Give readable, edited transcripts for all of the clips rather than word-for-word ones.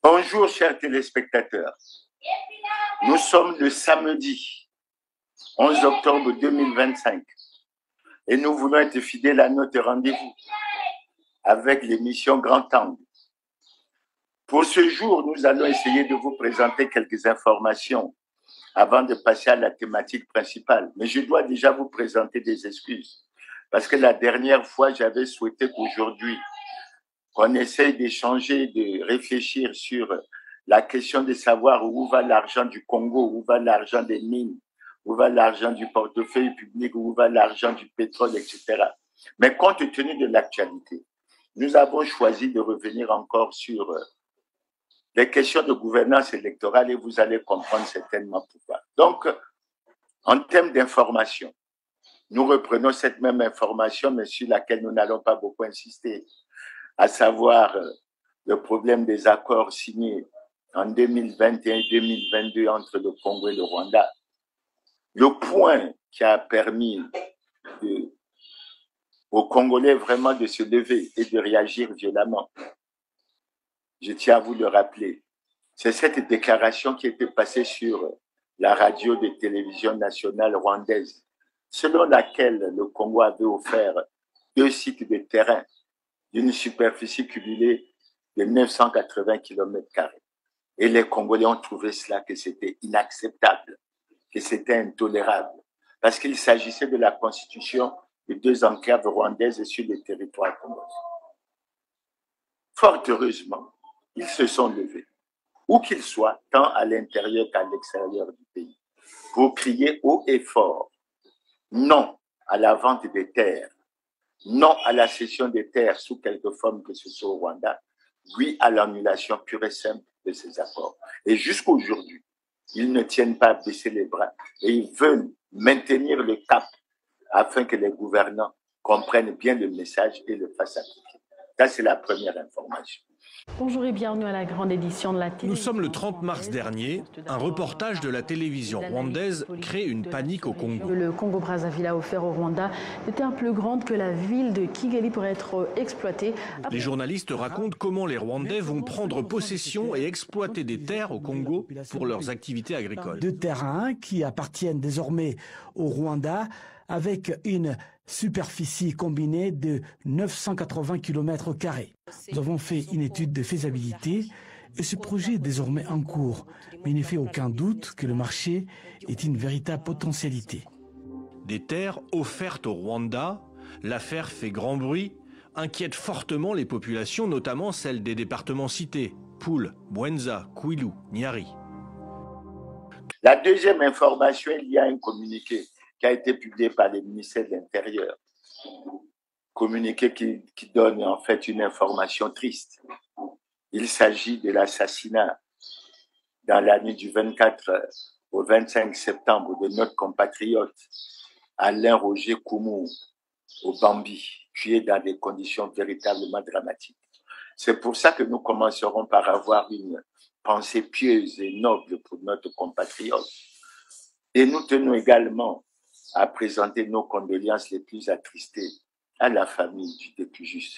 Bonjour, chers téléspectateurs. Nous sommes le samedi 11 octobre 2025 et nous voulons être fidèles à notre rendez-vous avec l'émission Grand Angle. Pour ce jour, nous allons essayer de vous présenter quelques informations avant de passer à la thématique principale. Mais je dois déjà vous présenter des excuses parce que la dernière fois, j'avais souhaité qu'aujourd'hui, qu'on essaye d'échanger, de réfléchir sur la question de savoir où va l'argent du Congo, où va l'argent des mines, où va l'argent du portefeuille public, où va l'argent du pétrole, etc. Mais compte tenu de l'actualité, nous avons choisi de revenir encore sur les questions de gouvernance électorale et vous allez comprendre certainement pourquoi. Donc, en termes d'information, nous reprenons cette même information, mais sur laquelle nous n'allons pas beaucoup insister, à savoir le problème des accords signés en 2021 et 2022 entre le Congo et le Rwanda. Le point qui a permis aux Congolais vraiment de se lever et de réagir violemment, je tiens à vous le rappeler, c'est cette déclaration qui était passée sur la radio de télévision nationale rwandaise, selon laquelle le Congo avait offert 2 sites de terrain d'une superficie cumulée de 980 km². Et les Congolais ont trouvé cela que c'était inacceptable, que c'était intolérable, parce qu'il s'agissait de la constitution de 2 enclaves rwandaises sur le territoire congolais. Fort heureusement, ils se sont levés, où qu'ils soient, tant à l'intérieur qu'à l'extérieur du pays, pour crier haut et fort non à la vente des terres, non à la cession des terres sous quelque forme que ce soit au Rwanda, oui à l'annulation pure et simple de ces accords. Et jusqu'aujourd'hui, ils ne tiennent pas à baisser les bras et ils veulent maintenir le cap afin que les gouvernants comprennent bien le message et le fassent appliquer. Ça, c'est la première information. Bonjour et bienvenue à la grande édition de la télévision. Nous sommes le 30 mars dernier. Un reportage de la télévision rwandaise crée une panique au Congo. Le Congo-Brazzaville a offert au Rwanda des terres plus grandes que la ville de Kigali pour être exploitée. Les journalistes racontent comment les Rwandais vont prendre possession et exploiter des terres au Congo pour leurs activités agricoles. 2 terrains qui appartiennent désormais au Rwanda avec une superficie combinée de 980 km². Nous avons fait une étude de faisabilité et ce projet est désormais en cours. Mais il ne fait aucun doute que le marché est une véritable potentialité. Des terres offertes au Rwanda, l'affaire fait grand bruit, inquiète fortement les populations, notamment celles des départements cités, Poul, Bwenza, Kwilu, Nyari. La deuxième information, il y a un communiqué qui a été publié par le ministère de l'Intérieur. Communiqué qui donne en fait une information triste. Il s'agit de l'assassinat dans la nuit du 24 au 25 septembre de notre compatriote Alain Roger Koumou au Bambi, tué dans des conditions véritablement dramatiques. C'est pour ça que nous commencerons par avoir une pensée pieuse et noble pour notre compatriote. Et nous tenons également à présenter nos condoléances les plus attristées à la famille du dépujuste.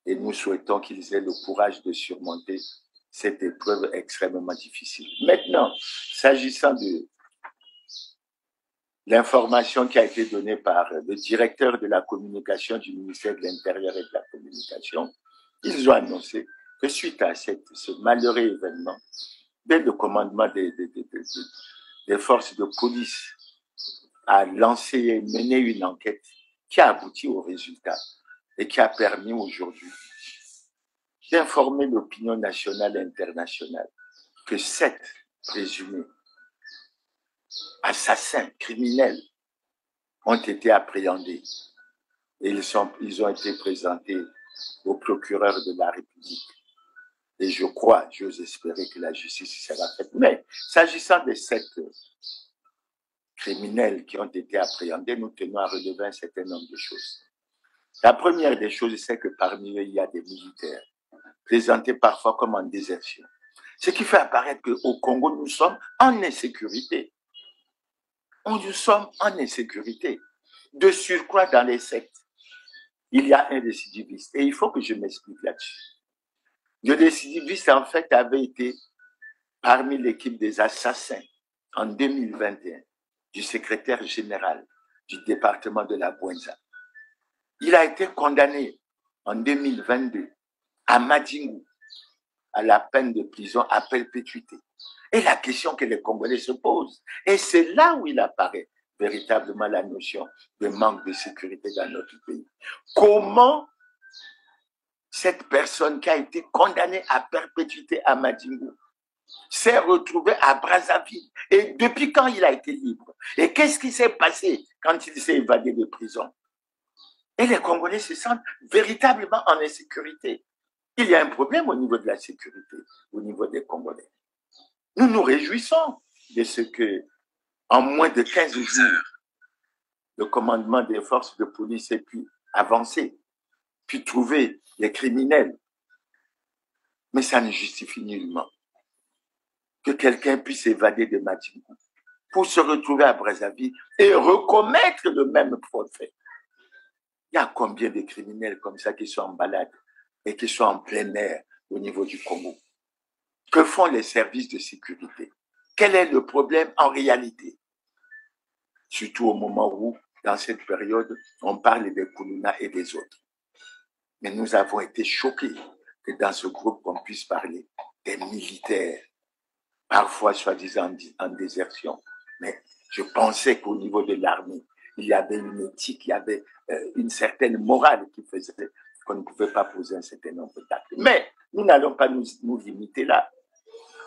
Et nous souhaitons qu'ils aient le courage de surmonter cette épreuve extrêmement difficile. Maintenant, s'agissant de l'information qui a été donnée par le directeur de la communication du ministère de l'Intérieur et de la Communication, ils ont annoncé que suite à ce malheureux événement, dès le commandement des forces de police a lancé et mené une enquête qui a abouti au résultat et qui a permis aujourd'hui d'informer l'opinion nationale et internationale que 7 présumés assassins criminels ont été appréhendés et ils ont été présentés au procureur de la République. Et je crois, j'ose espérer que la justice sera faite. Mais s'agissant des 7 criminels qui ont été appréhendés, nous tenons à relever un certain nombre de choses. La première des choses, c'est que parmi eux, il y a des militaires, présentés parfois comme en désertion. Ce qui fait apparaître qu'au Congo, nous sommes en insécurité. Nous sommes en insécurité. De surcroît, dans les sectes, il y a un récidiviste. Et il faut que je m'explique là-dessus. Le récidiviste, en fait, avait été parmi l'équipe des assassins en 2021 du secrétaire général du département de la Bouenza. Il a été condamné en 2022 à Madingu à la peine de prison à perpétuité. Et la question que les Congolais se posent, et c'est là où il apparaît véritablement la notion de manque de sécurité dans notre pays. Comment cette personne qui a été condamnée à perpétuité à Madingu s'est retrouvée à Brazzaville? Et depuis quand il a été libre? Et qu'est-ce qui s'est passé quand il s'est évadé de prison? Et les Congolais se sentent véritablement en insécurité. Il y a un problème au niveau de la sécurité, au niveau des Congolais. Nous nous réjouissons de ce que, en moins de 15 jours, le commandement des forces de police ait pu avancer, puis trouver les criminels. Mais ça ne justifie nullement que quelqu'un puisse évader de Madingu pour se retrouver à Brazzaville et recommettre le même fait. Il y a combien de criminels comme ça qui sont en balade et qui sont en plein air au niveau du Congo? Que font les services de sécurité? Quel est le problème en réalité? Surtout au moment où, dans cette période, on parle des Koulouna et des autres. Mais nous avons été choqués que dans ce groupe, on puisse parler des militaires, parfois soi-disant en désertion. Mais je pensais qu'au niveau de l'armée, il y avait une éthique, il y avait une certaine morale qui faisait qu'on ne pouvait pas poser un certain nombre d'actes. Mais nous n'allons pas nous limiter là.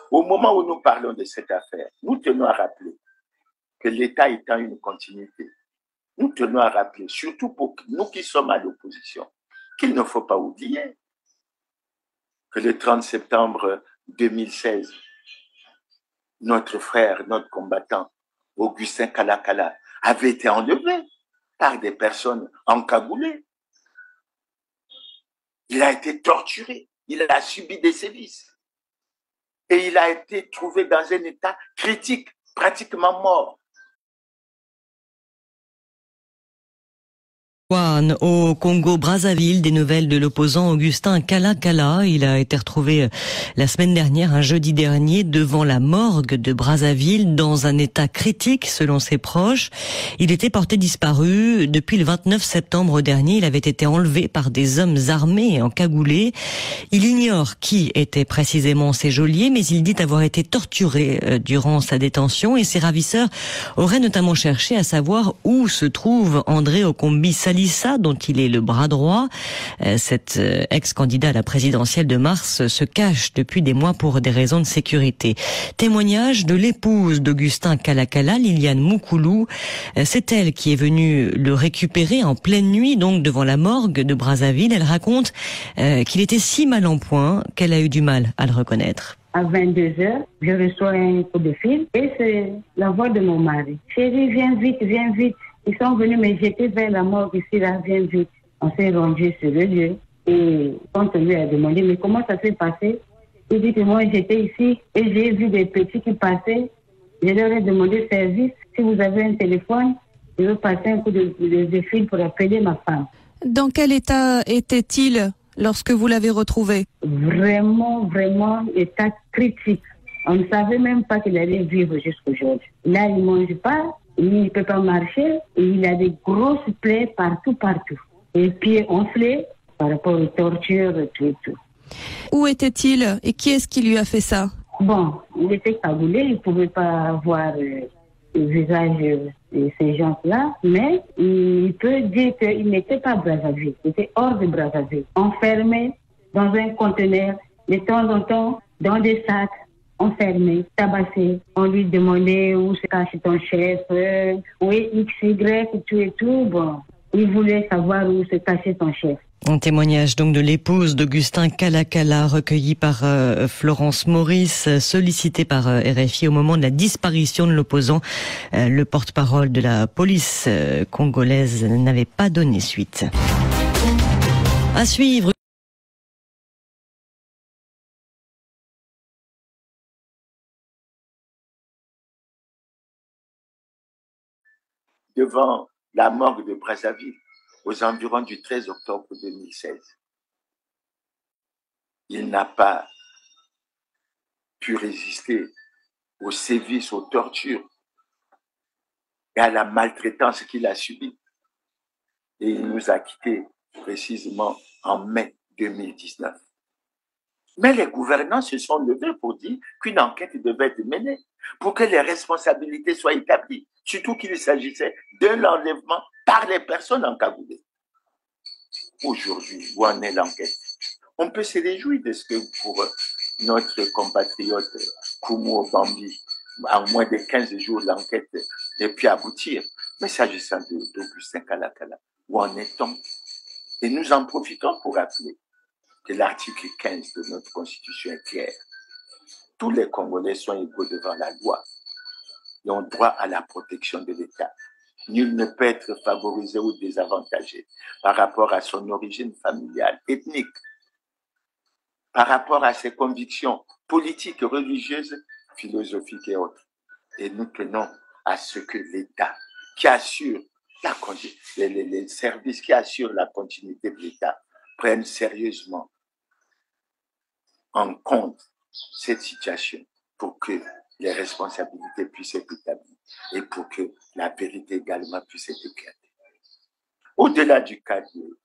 Au moment où nous parlons de cette affaire, nous tenons à rappeler que l'État étant une continuité, nous tenons à rappeler, surtout pour nous qui sommes à l'opposition, qu'il ne faut pas oublier que le 30 septembre 2016, notre frère, notre combattant, Augustin Kalakala, avait été enlevé par des personnes encagoulées. Il a été torturé, il a subi des sévices. Et il a été trouvé dans un état critique, pratiquement mort. Au Congo-Brazzaville, des nouvelles de l'opposant Augustin Kalakala. Il a été retrouvé la semaine dernière, un jeudi dernier, devant la morgue de Brazzaville, dans un état critique selon ses proches. Il était porté disparu depuis le 29 septembre dernier. Il avait été enlevé par des hommes armés encagoulés. Il ignore qui étaient précisément ces geôliers, mais il dit avoir été torturé durant sa détention, et ses ravisseurs auraient notamment cherché à savoir où se trouve André Okombi Salissa, dont il est le bras droit. Cet ex-candidat à la présidentielle de mars se cache depuis des mois pour des raisons de sécurité. Témoignage de l'épouse d'Augustin Kalakala, Liliane Moukoulou. C'est elle qui est venue le récupérer en pleine nuit, donc devant la morgue de Brazzaville. Elle raconte qu'il était si mal en point qu'elle a eu du mal à le reconnaître. À 22h, je reçois un coup de fil et c'est la voix de mon mari. Chérie, viens vite, viens vite. Ils sont venus me jeter vers la morgue ici, là, viens vite. On s'est rangé sur le lieu et quand on lui a demandé, mais comment ça s'est passé? Il dit que moi j'étais ici et j'ai vu des petits qui passaient. Je leur ai demandé service. Si vous avez un téléphone, je veux passer un coup de fil pour appeler ma femme. Dans quel état était-il lorsque vous l'avez retrouvé? Vraiment, vraiment, état critique. On ne savait même pas qu'il allait vivre jusqu'aujourd'hui. Là, il ne mange pas, il ne peut pas marcher, et il a des grosses plaies partout. Et pieds enflés par rapport aux tortures, tout. Où était-il et qui est-ce qui lui a fait ça? Bon, il était cagoulé, il ne pouvait pas voir le visage de ces gens-là, mais il peut dire qu'il n'était pas à Brazzaville, il était hors de Brazzaville, enfermé dans un conteneur, de temps en temps, dans des sacs, enfermé, tabassé. On lui demandait où se cachait ton chef, où est XY, tout et tout. Bon, il voulait savoir où se cachait ton chef. Un témoignage donc de l'épouse d'Augustin Kalakala, recueilli par Florence Maurice, sollicité par RFI au moment de la disparition de l'opposant. Le porte-parole de la police congolaise n'avait pas donné suite. À suivre. Devant la morgue de Brazzaville, aux environs du 13 octobre 2016. il n'a pas pu résister aux sévices, aux tortures et à la maltraitance qu'il a subie. Et il nous a quittés précisément en mai 2019. Mais les gouvernants se sont levés pour dire qu'une enquête devait être menée pour que les responsabilités soient établies, surtout qu'il s'agissait d'un enlèvement par les personnes encagoulées. Aujourd'hui, où en est l'enquête? On peut se réjouir de ce que pour notre compatriote Kumo Bambi, en moins de 15 jours, l'enquête ait pu aboutir. Mais s'agissant d'Augustin Kalakala, où en est-on? Et nous en profitons pour rappeler que l'article 15 de notre Constitution est clair. Tous les Congolais sont égaux devant la loi et ont droit à la protection de l'État. Nul ne peut être favorisé ou désavantagé par rapport à son origine familiale, ethnique, par rapport à ses convictions politiques, religieuses, philosophiques et autres. Et nous tenons à ce que l'État, qui assure les services qui assurent la continuité de l'État, prennent sérieusement en compte cette situation pour que les responsabilités puissent être établies et pour que la vérité également puisse être éclatée. Au-delà du cas de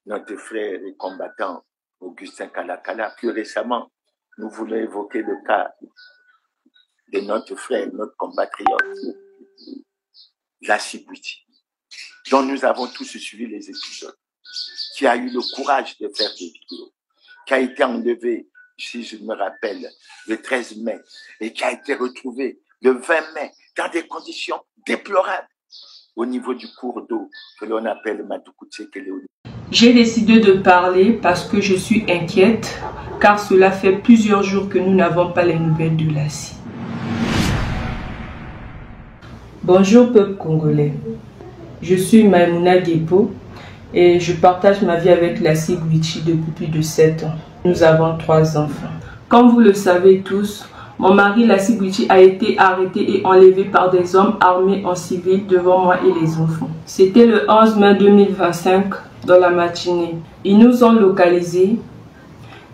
notre frère et combattant Augustin Kalakala, plus récemment, nous voulons évoquer le cas de notre frère, notre compatriote, Lassi Bouiti, dont nous avons tous suivi les épisodes, qui a eu le courage de faire des vidéos, qui a été enlevé, si je me rappelle, le 13 mai, et qui a été retrouvé le 20 mai dans des conditions déplorables au niveau du cours d'eau que l'on appelle Matukuche Keleoni. J'ai décidé de parler parce que je suis inquiète, car cela fait plusieurs jours que nous n'avons pas les nouvelles de Lassi. Bonjour peuple congolais, je suis Maïmouna Gepo et je partage ma vie avec Lassi Bouiti depuis plus de 7 ans. Nous avons 3 enfants. Comme vous le savez tous, mon mari Lassi Bouiti a été arrêté et enlevé par des hommes armés en civil devant moi et les enfants. C'était le 11 mai 2025 dans la matinée. Ils nous ont localisés,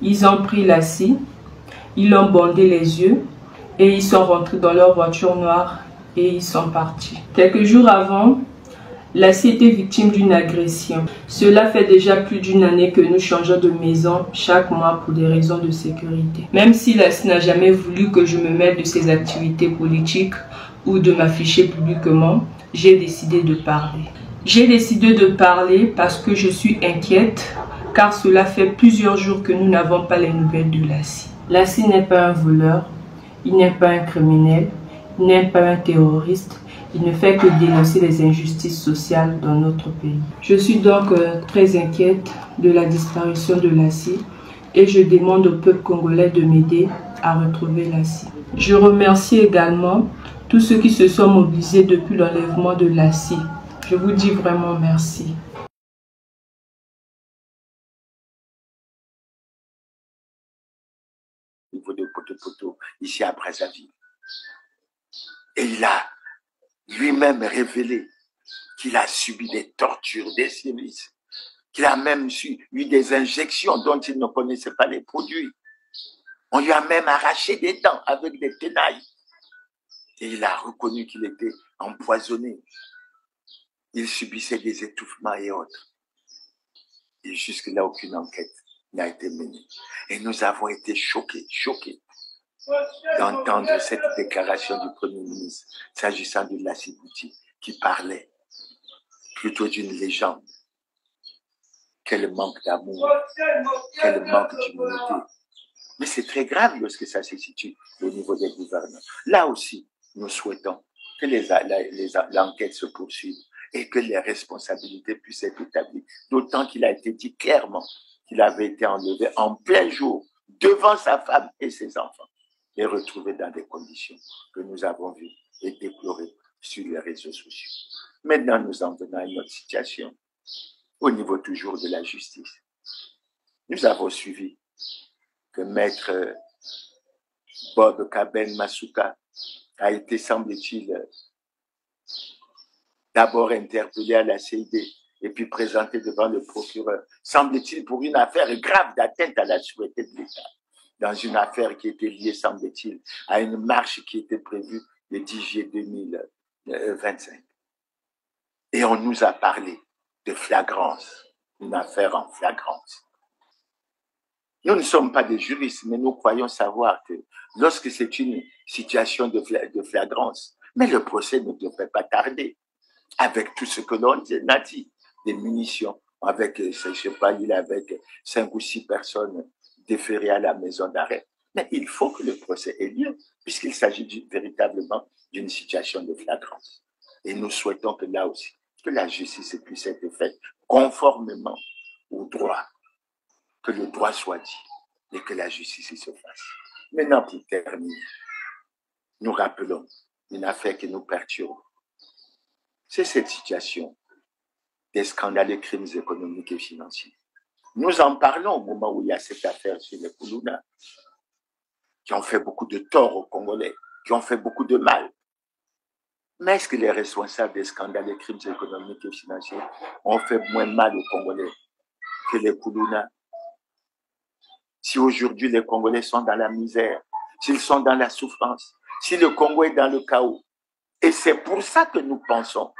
ils ont pris Lassi, ils l'ont bandé les yeux et ils sont rentrés dans leur voiture noire et ils sont partis. Quelques jours avant, Lassi était victime d'une agression. Cela fait déjà plus d'une année que nous changeons de maison chaque mois pour des raisons de sécurité. Même si Lassi n'a jamais voulu que je me mêle de ses activités politiques ou de m'afficher publiquement, j'ai décidé de parler. J'ai décidé de parler parce que je suis inquiète, car cela fait plusieurs jours que nous n'avons pas les nouvelles de Lassi. Lassi n'est pas un voleur, il n'est pas un criminel, il n'est pas un terroriste. Il ne fait que dénoncer les injustices sociales dans notre pays. Je suis donc très inquiète de la disparition de Lassi et je demande au peuple congolais de m'aider à retrouver Lassi. Je remercie également tous ceux qui se sont mobilisés depuis l'enlèvement de Lassi. Je vous dis vraiment merci. Au niveau de Poto, ici à Brazzaville. Et il a lui-même révélé qu'il a subi des tortures, des sévices, qu'il a même eu des injections dont il ne connaissait pas les produits. On lui a même arraché des dents avec des tenailles. Et il a reconnu qu'il était empoisonné. Il subissait des étouffements et autres. Et jusque-là, aucune enquête n'a été menée. Et nous avons été choqués d'entendre cette déclaration du Premier ministre s'agissant de Lassi Bouiti, qui parlait plutôt d'une légende. Quel manque d'amour, quel manque d'humanité. Mais c'est très grave lorsque ça se situe au niveau des gouvernants. Là aussi, nous souhaitons que l'enquête se poursuive et que les responsabilités puissent être établies. D'autant qu'il a été dit clairement qu'il avait été enlevé en plein jour devant sa femme et ses enfants et retrouvé dans des conditions que nous avons vues et déplorées sur les réseaux sociaux. Maintenant, nous en venons à une autre situation, au niveau toujours de la justice. Nous avons suivi que maître Bob Kaben Masuka a été, semble-t-il, d'abord interpellé à la CID et puis présenté devant le procureur, semble-t-il, pour une affaire grave d'atteinte à la sûreté de l'État, dans une affaire qui était liée, semble-t-il, à une marche qui était prévue le 10 juillet 2025. Et on nous a parlé de flagrance, une affaire en flagrance. Nous ne sommes pas des juristes, mais nous croyons savoir que lorsque c'est une situation de flagrance, mais le procès ne devrait pas tarder. Avec tout ce que l'on a dit, des munitions, avec, je ne sais pas, il avec 5 ou 6 personnes déférées à la maison d'arrêt. Mais il faut que le procès ait lieu, puisqu'il s'agit véritablement d'une situation de flagrance. Et nous souhaitons que là aussi, que la justice puisse être faite conformément au droit, que le droit soit dit et que la justice se fasse. Maintenant, pour terminer, nous rappelons une affaire qui nous perturbe. C'est cette situation des scandales et crimes économiques et financiers. Nous en parlons au moment où il y a cette affaire sur les Koulouna, qui ont fait beaucoup de tort aux Congolais, qui ont fait beaucoup de mal. Mais est-ce que les responsables des scandales et crimes économiques et financiers ont fait moins mal aux Congolais que les Koulouna? Si aujourd'hui les Congolais sont dans la misère, s'ils sont dans la souffrance, si le Congo est dans le chaos, et c'est pour ça que nous pensons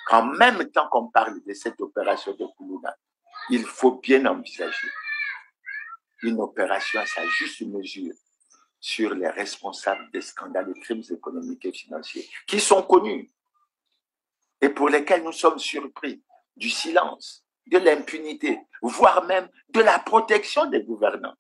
qu'en même temps qu'on parle de cette opération de Koulouna, il faut bien envisager une opération à sa juste mesure sur les responsables des scandales et crimes économiques et financiers qui sont connus et pour lesquels nous sommes surpris du silence, de l'impunité, voire même de la protection des gouvernants.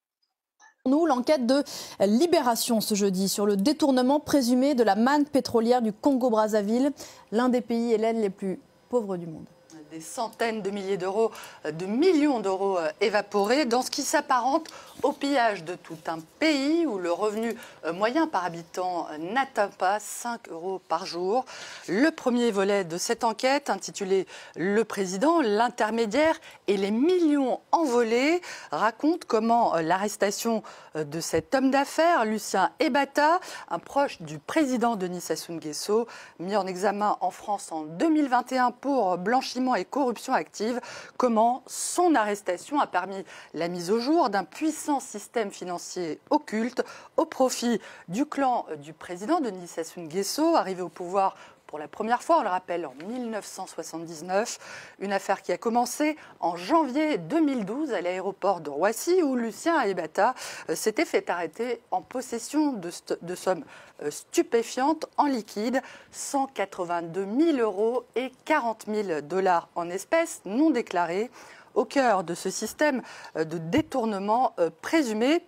Nous, l'enquête de Libération ce jeudi sur le détournement présumé de la manne pétrolière du Congo-Brazzaville, l'un des pays hélènes les plus pauvres du monde. Des centaines de milliers d'euros, de millions d'euros évaporés dans ce qui s'apparente au pillage de tout un pays où le revenu moyen par habitant n'atteint pas 5 euros par jour. Le premier volet de cette enquête, intitulé « Le président, l'intermédiaire et les millions envolés », raconte comment l'arrestation de cet homme d'affaires, Lucien Ebata, un proche du président Denis Sassou Nguesso, mis en examen en France en 2021 pour blanchiment et corruption active, comment son arrestation a permis la mise au jour d'un puissant système financier occulte au profit du clan du président Denis Sassou Nguesso, arrivé au pouvoir pour la première fois, on le rappelle, en 1979, une affaire qui a commencé en janvier 2012 à l'aéroport de Roissy où Lucien Ebata s'était fait arrêter en possession de sommes stupéfiantes en liquide, 182 000 euros et 40 000 $ en espèces non déclarées, au cœur de ce système de détournement présumé.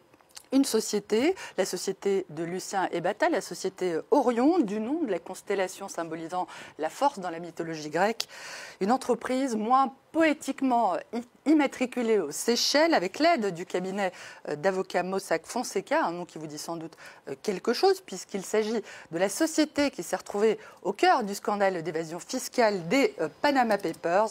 Une société, la société de Lucien Ebata, la société Orion, du nom de la constellation symbolisant la force dans la mythologie grecque. Une entreprise moins poétiquement immatriculée aux Seychelles avec l'aide du cabinet d'avocats Mossack Fonseca, un nom qui vous dit sans doute quelque chose puisqu'il s'agit de la société qui s'est retrouvée au cœur du scandale d'évasion fiscale des Panama Papers.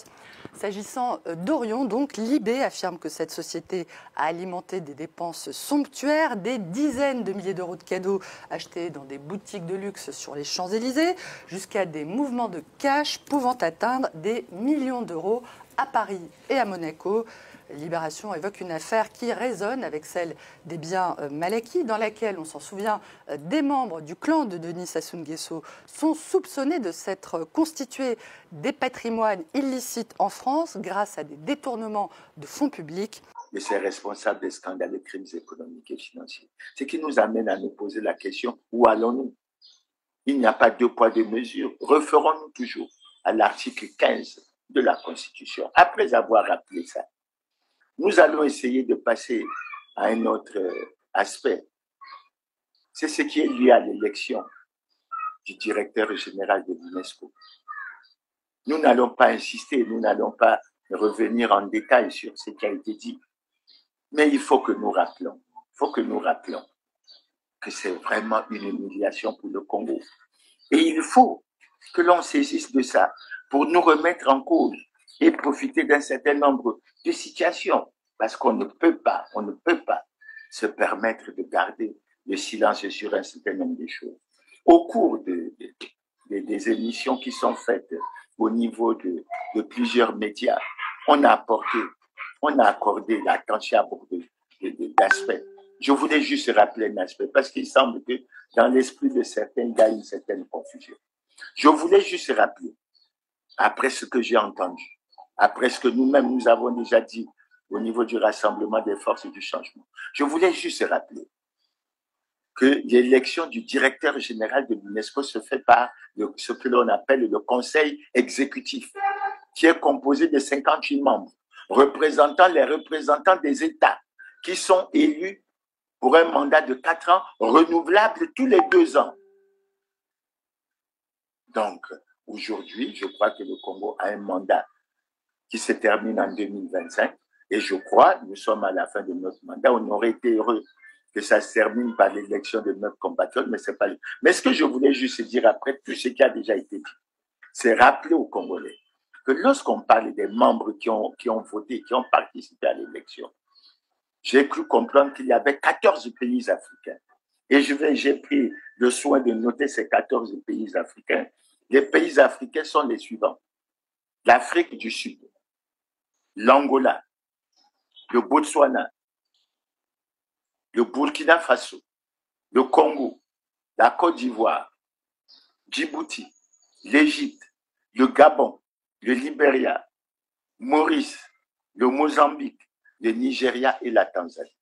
S'agissant d'Orion, donc, Libé affirme que cette société a alimenté des dépenses somptuaires, des dizaines de milliers d'euros de cadeaux achetés dans des boutiques de luxe sur les Champs-Élysées, jusqu'à des mouvements de cash pouvant atteindre des millions d'euros à Paris et à Monaco. Libération évoque une affaire qui résonne avec celle des biens mal acquis, dans laquelle, on s'en souvient, des membres du clan de Denis Sassou Nguesso sont soupçonnés de s'être constitués des patrimoines illicites en France grâce à des détournements de fonds publics. De ces responsables des scandales de crimes économiques et financiers. Ce qui nous amène à nous poser la question, où allons-nous? Il n'y a pas deux poids, deux mesures. Referons-nous toujours à l'article 15 de la Constitution, après avoir rappelé ça? Nous allons essayer de passer à un autre aspect. C'est ce qui est lié à l'élection du directeur général de l'UNESCO. Nous n'allons pas insister, nous n'allons pas revenir en détail sur ce qui a été dit. Mais il faut que nous rappelons, que c'est vraiment une humiliation pour le Congo. Et il faut que l'on saisisse de ça pour nous remettre en cause et profiter d'un certain nombre de situations, parce qu'on ne peut pas se permettre de garder le silence sur un certain nombre de choses. Au cours des émissions qui sont faites au niveau de plusieurs médias, on a accordé l'attention à beaucoup d'aspects. Je voulais juste rappeler un aspect, parce qu'il semble que dans l'esprit de certains, il y a une certaine confusion. Je voulais juste rappeler, après ce que j'ai entendu, après ce que nous-mêmes nous avons déjà dit au niveau du Rassemblement des forces du changement, je voulais juste rappeler que l'élection du directeur général de l'UNESCO se fait par ce que l'on appelle le conseil exécutif, qui est composé de 58 membres, représentant les représentants des États, qui sont élus pour un mandat de 4 ans, renouvelable tous les 2 ans. Donc, aujourd'hui, je crois que le Congo a un mandat qui se termine en 2025, et je crois, nous sommes à la fin de notre mandat, on aurait été heureux que ça se termine par l'élection de notre compatriote, mais c'est pas. Mais ce que je voulais juste dire après tout ce qui a déjà été dit, c'est rappeler aux Congolais que lorsqu'on parle des membres qui ont voté, qui ont participé à l'élection, j'ai cru comprendre qu'il y avait 14 pays africains. Et j'ai pris le soin de noter ces 14 pays africains. Les pays africains sont les suivants: l'Afrique du Sud, l'Angola, le Botswana, le Burkina Faso, le Congo, la Côte d'Ivoire, Djibouti, l'Égypte, le Gabon, le Libéria, Maurice, le Mozambique, le Nigeria et la Tanzanie.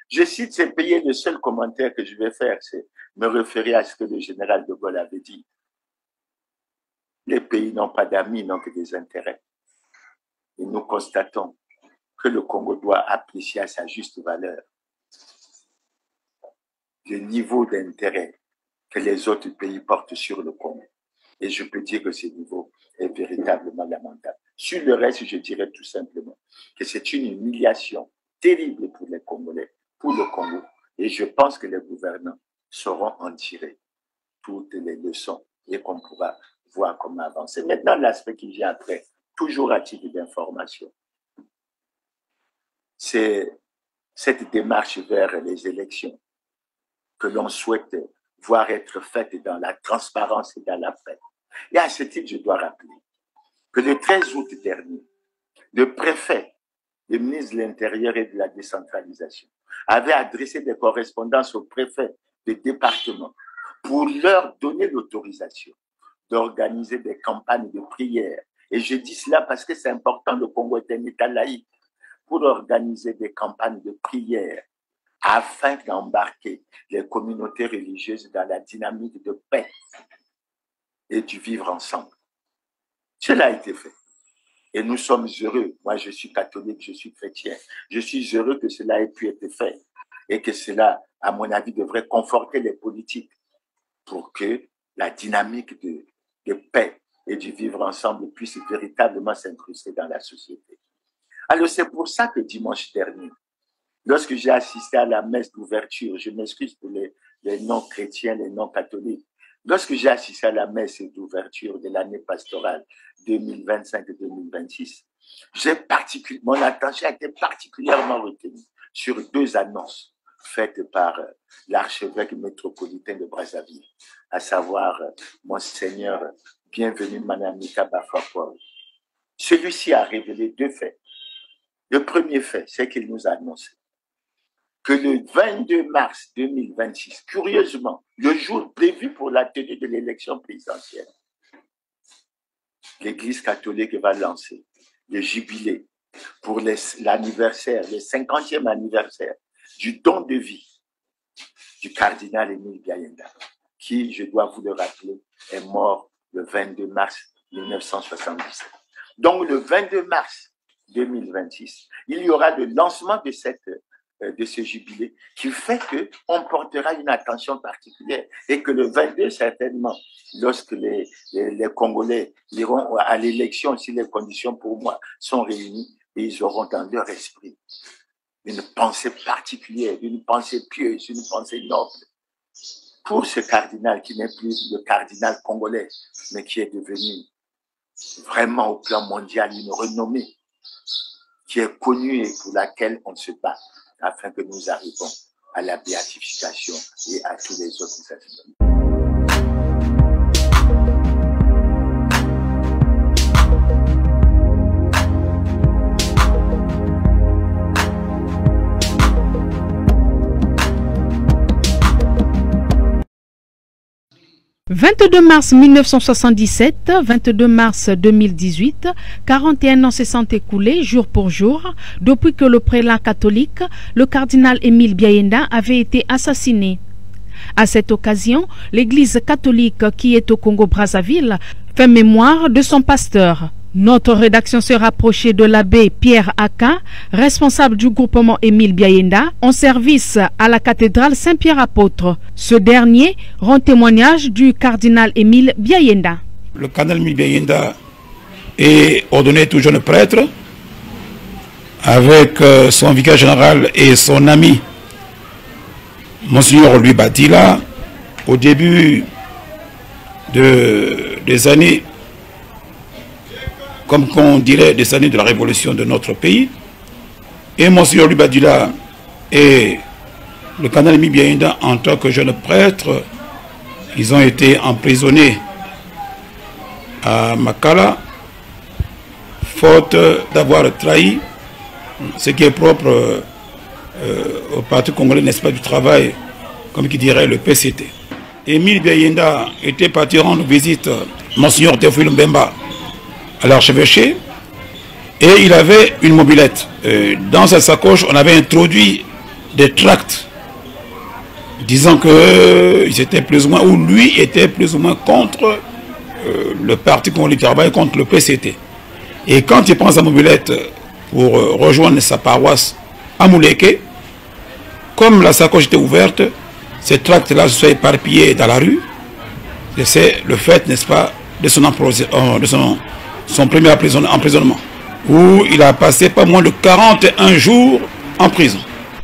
Je cite ces pays et le seul commentaire que je vais faire, c'est me référer à ce que le général de Gaulle avait dit. Les pays n'ont pas d'amis, n'ont que des intérêts. Et nous constatons que le Congo doit apprécier à sa juste valeur le niveau d'intérêt que les autres pays portent sur le Congo. Et je peux dire que ce niveau est véritablement lamentable. Sur le reste, je dirais tout simplement que c'est une humiliation terrible pour les Congolais, pour le Congo. Et je pense que les gouvernants sauront en tirer toutes les leçons et qu'on pourra voir comment avancer. Maintenant, l'aspect qui vient après, toujours à titre d'information, c'est cette démarche vers les élections que l'on souhaite voir être faite dans la transparence et dans la paix. Et à ce titre, je dois rappeler que le 13 août dernier, le préfet, le ministre de l'Intérieur et de la décentralisation, avait adressé des correspondances aux préfets des départements pour leur donner l'autorisation d'organiser des campagnes de prière. Et je dis cela parce que c'est important, le Congo est un État laïque, pour organiser des campagnes de prière afin d'embarquer les communautés religieuses dans la dynamique de paix et du vivre ensemble. Cela a été fait. Et nous sommes heureux. Moi, je suis catholique, je suis chrétien. Je suis heureux que cela ait pu être fait. Et que cela, à mon avis, devrait conforter les politiques pour que la dynamique de paix et du vivre ensemble puisse véritablement s'incruster dans la société. Alors, c'est pour ça que dimanche dernier, lorsque j'ai assisté à la messe d'ouverture, je m'excuse pour les non-chrétiens, les non-catholiques, lorsque j'ai assisté à la messe d'ouverture de l'année pastorale 2025-2026, mon attention a été particulièrement retenue sur 2 annonces faites par l'archevêque métropolitain de Brazzaville, à savoir Monseigneur Bienvenu Manamika Bafwa. Celui-ci a révélé 2 faits. Le premier fait, c'est qu'il nous a annoncé que le 22 mars 2026, curieusement, le jour prévu pour la tenue de l'élection présidentielle, l'Église catholique va lancer le jubilé pour l'anniversaire, le 50e anniversaire du don de vie du cardinal Émile Biayenda, qui, je dois vous le rappeler, est mort le 22 mars 1977. Donc, le 22 mars 2026, il y aura le lancement de ce jubilé qui fait qu'on portera une attention particulière et que le 22, certainement, lorsque les Congolais iront à l'élection, si les conditions pour moi sont réunies, ils auront dans leur esprit une pensée particulière, une pensée pieuse, une pensée noble pour ce cardinal qui n'est plus le cardinal congolais, mais qui est devenu vraiment au plan mondial une renommée qui est connue et pour laquelle on se bat afin que nous arrivions à la béatification et à tous les autres aspects. 22 mars 1977, 22 mars 2018, 41 ans se sont écoulés jour pour jour depuis que le prélat catholique, le cardinal Émile Biayenda, avait été assassiné. À cette occasion, l'Église catholique qui est au Congo-Brazzaville fait mémoire de son pasteur. Notre rédaction s'est rapprochée de l'abbé Pierre Aka, responsable du groupement Émile Biayenda, en service à la cathédrale Saint-Pierre-Apôtre. Ce dernier rend témoignage du cardinal Émile Biayenda. Le cardinal Émile Biayenda est ordonné tout jeune prêtre avec son vicaire général et son ami Monseigneur Louis Badila au début des années, comme on dirait, des années de la révolution de notre pays. Et Monseigneur Louis Badila et le cardinal Émile Biayenda, en tant que jeunes prêtres, ils ont été emprisonnés à Makala, faute d'avoir trahi ce qui est propre au Parti congolais, n'est-ce pas, du travail, comme qui dirait le PCT. Émile Biayenda était parti rendre visite Monseigneur Théophile Mbemba à l'archevêché et il avait une mobilette. Dans sa sacoche, on avait introduit des tracts disant qu'ils étaient plus ou moins, ou lui était plus ou moins contre le Parti congolais du travail, contre le PCT. Et quand il prend sa mobilette pour rejoindre sa paroisse à Mouleke, comme la sacoche était ouverte, ces tracts-là se sont éparpillés dans la rue. Et c'est le fait, n'est-ce pas, de son premier emprisonnement, où il a passé pas moins de 41 jours en prison.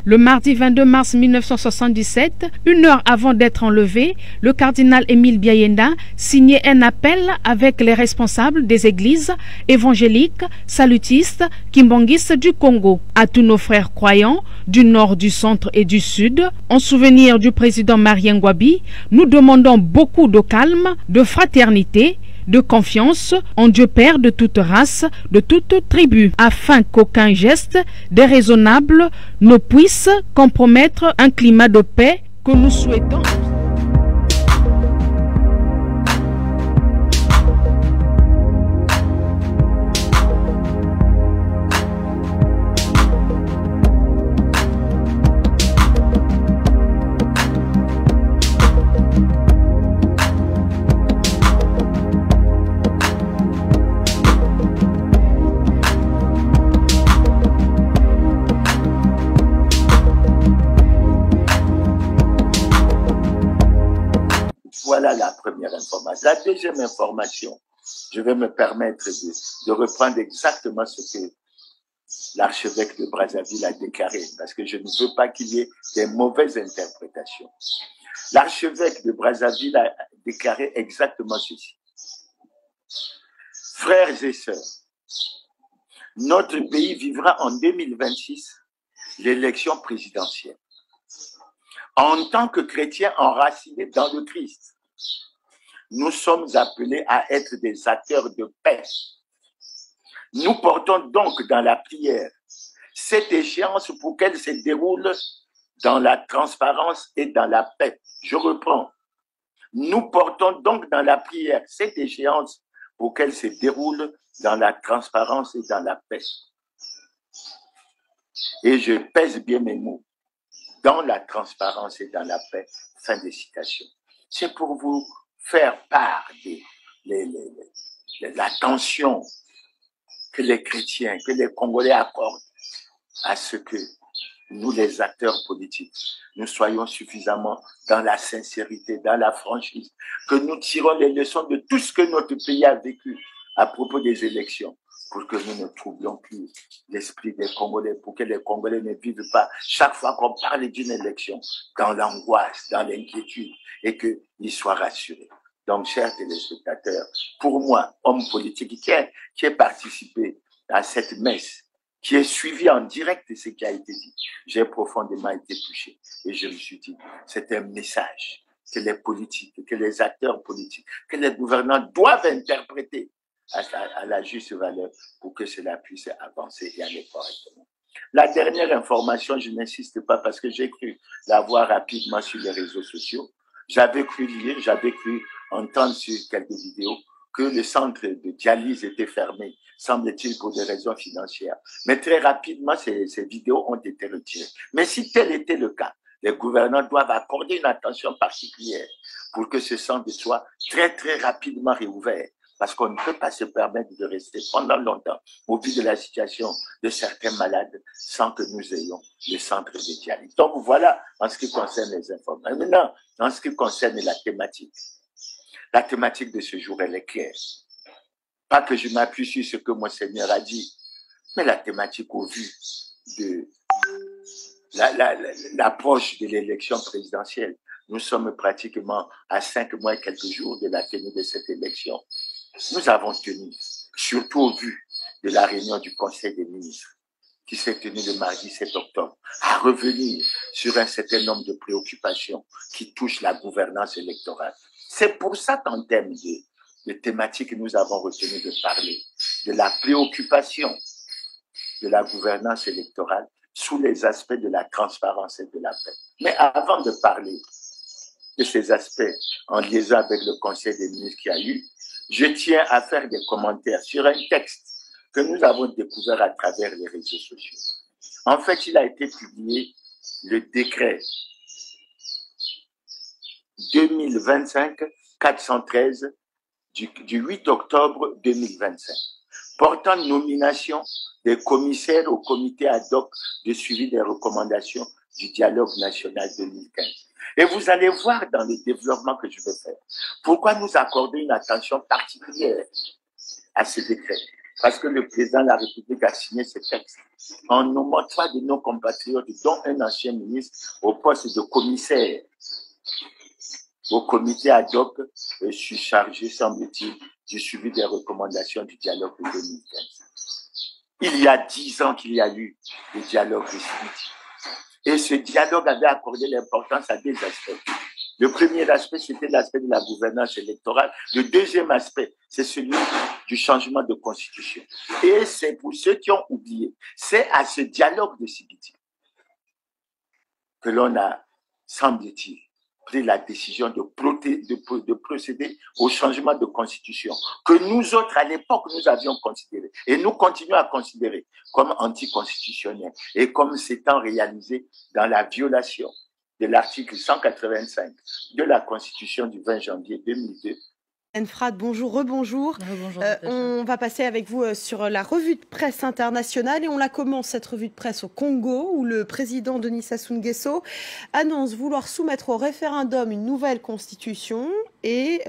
Le mardi 22 mars 1977, une heure avant d'être enlevé, le cardinal Émile Biayenda signait un appel avec les responsables des églises évangéliques, salutistes, kimbongistes du Congo, à tous nos frères croyants du nord, du centre et du sud. En souvenir du président Marien Ngouabi, nous demandons beaucoup de calme, de fraternité, de confiance en Dieu Père de toute race, de toute tribu, afin qu'aucun geste déraisonnable ne puisse compromettre un climat de paix que nous souhaitons. Voilà la première information. La deuxième information, je vais me permettre de reprendre exactement ce que l'archevêque de Brazzaville a déclaré, parce que je ne veux pas qu'il y ait des mauvaises interprétations. L'archevêque de Brazzaville a déclaré exactement ceci. Frères et sœurs, notre pays vivra en 2026 l'élection présidentielle. En tant que chrétiens enracinés dans le Christ, nous sommes appelés à être des acteurs de paix. Nous portons donc dans la prière cette échéance pour qu'elle se déroule dans la transparence et dans la paix. Je reprends. Nous portons donc dans la prière cette échéance pour qu'elle se déroule dans la transparence et dans la paix. Et je pèse bien mes mots. Dans la transparence et dans la paix. Fin de citation. C'est pour vous faire part de l'attention que les chrétiens, que les Congolais accordent à ce que nous, les acteurs politiques, nous soyons suffisamment dans la sincérité, dans la franchise, que nous tirons les leçons de tout ce que notre pays a vécu à propos des élections, pour que nous ne troublions plus l'esprit des Congolais, pour que les Congolais ne vivent pas chaque fois qu'on parle d'une élection dans l'angoisse, dans l'inquiétude, et qu'ils soient rassurés. Donc, chers téléspectateurs, pour moi, homme politique qui ai participé à cette messe, qui est suivi en direct de ce qui a été dit, j'ai profondément été touché. Et je me suis dit, c'est un message que les politiques, que les acteurs politiques, que les gouvernants doivent interpréter à la juste valeur pour que cela puisse avancer et aller correctement. La dernière information, je n'insiste pas parce que j'ai cru la voir rapidement sur les réseaux sociaux. J'avais cru lire, j'avais cru entendre sur quelques vidéos que le centre de dialyse était fermé, semble-t-il pour des raisons financières. Mais très rapidement, ces vidéos ont été retirées. Mais si tel était le cas, les gouvernants doivent accorder une attention particulière pour que ce centre soit très, très rapidement réouvert. Parce qu'on ne peut pas se permettre de rester pendant longtemps au vu de la situation de certains malades sans que nous ayons le centre de dialyse. Donc voilà en ce qui concerne les informations. Maintenant, en ce qui concerne la thématique de ce jour, elle est claire. Pas que je m'appuie sur ce que Monseigneur a dit, mais la thématique au vu de l'approche de l'élection présidentielle. Nous sommes pratiquement à 5 mois et quelques jours de la tenue de cette élection. Nous avons tenu, surtout au vu de la réunion du Conseil des ministres, qui s'est tenue le mardi 7 octobre, à revenir sur un certain nombre de préoccupations qui touchent la gouvernance électorale. C'est pour ça qu'en termes de thématiques, nous avons retenu de parler de la préoccupation de la gouvernance électorale sous les aspects de la transparence et de la paix. Mais avant de parler de ces aspects en liaison avec le Conseil des ministres qui a eu, je tiens à faire des commentaires sur un texte que nous avons découvert à travers les réseaux sociaux. En fait, il a été publié le décret 2025-413 du 8 octobre 2025, portant nomination des commissaires au comité ad hoc de suivi des recommandations du dialogue national 2015. Et vous allez voir dans le développement que je vais faire, pourquoi nous accorder une attention particulière à ce décret. Parce que le président de la République a signé ce texte en nommant 3 de nos compatriotes, dont un ancien ministre, au poste de commissaire au comité ad hoc chargé, semble-t-il, du suivi des recommandations du dialogue de 2015. Il y a 10 ans qu'il y a eu le dialogue définitif. Et ce dialogue avait accordé l'importance à 2 aspects. Le premier aspect, c'était l'aspect de la gouvernance électorale. Le deuxième aspect, c'est celui du changement de constitution. Et c'est pour ceux qui ont oublié, c'est à ce dialogue de Sibiti que l'on a, semble-t-il, pris la décision de procéder au changement de constitution que nous autres, à l'époque, nous avions considéré et nous continuons à considérer comme anticonstitutionnel et comme s'étant réalisé dans la violation de l'article 185 de la Constitution du 20 janvier 2002. Enfrad, bonjour, rebonjour. On va passer avec vous sur la revue de presse internationale et on la commence, cette revue de presse, au Congo, où le président Denis Sassou Nguesso annonce vouloir soumettre au référendum une nouvelle constitution et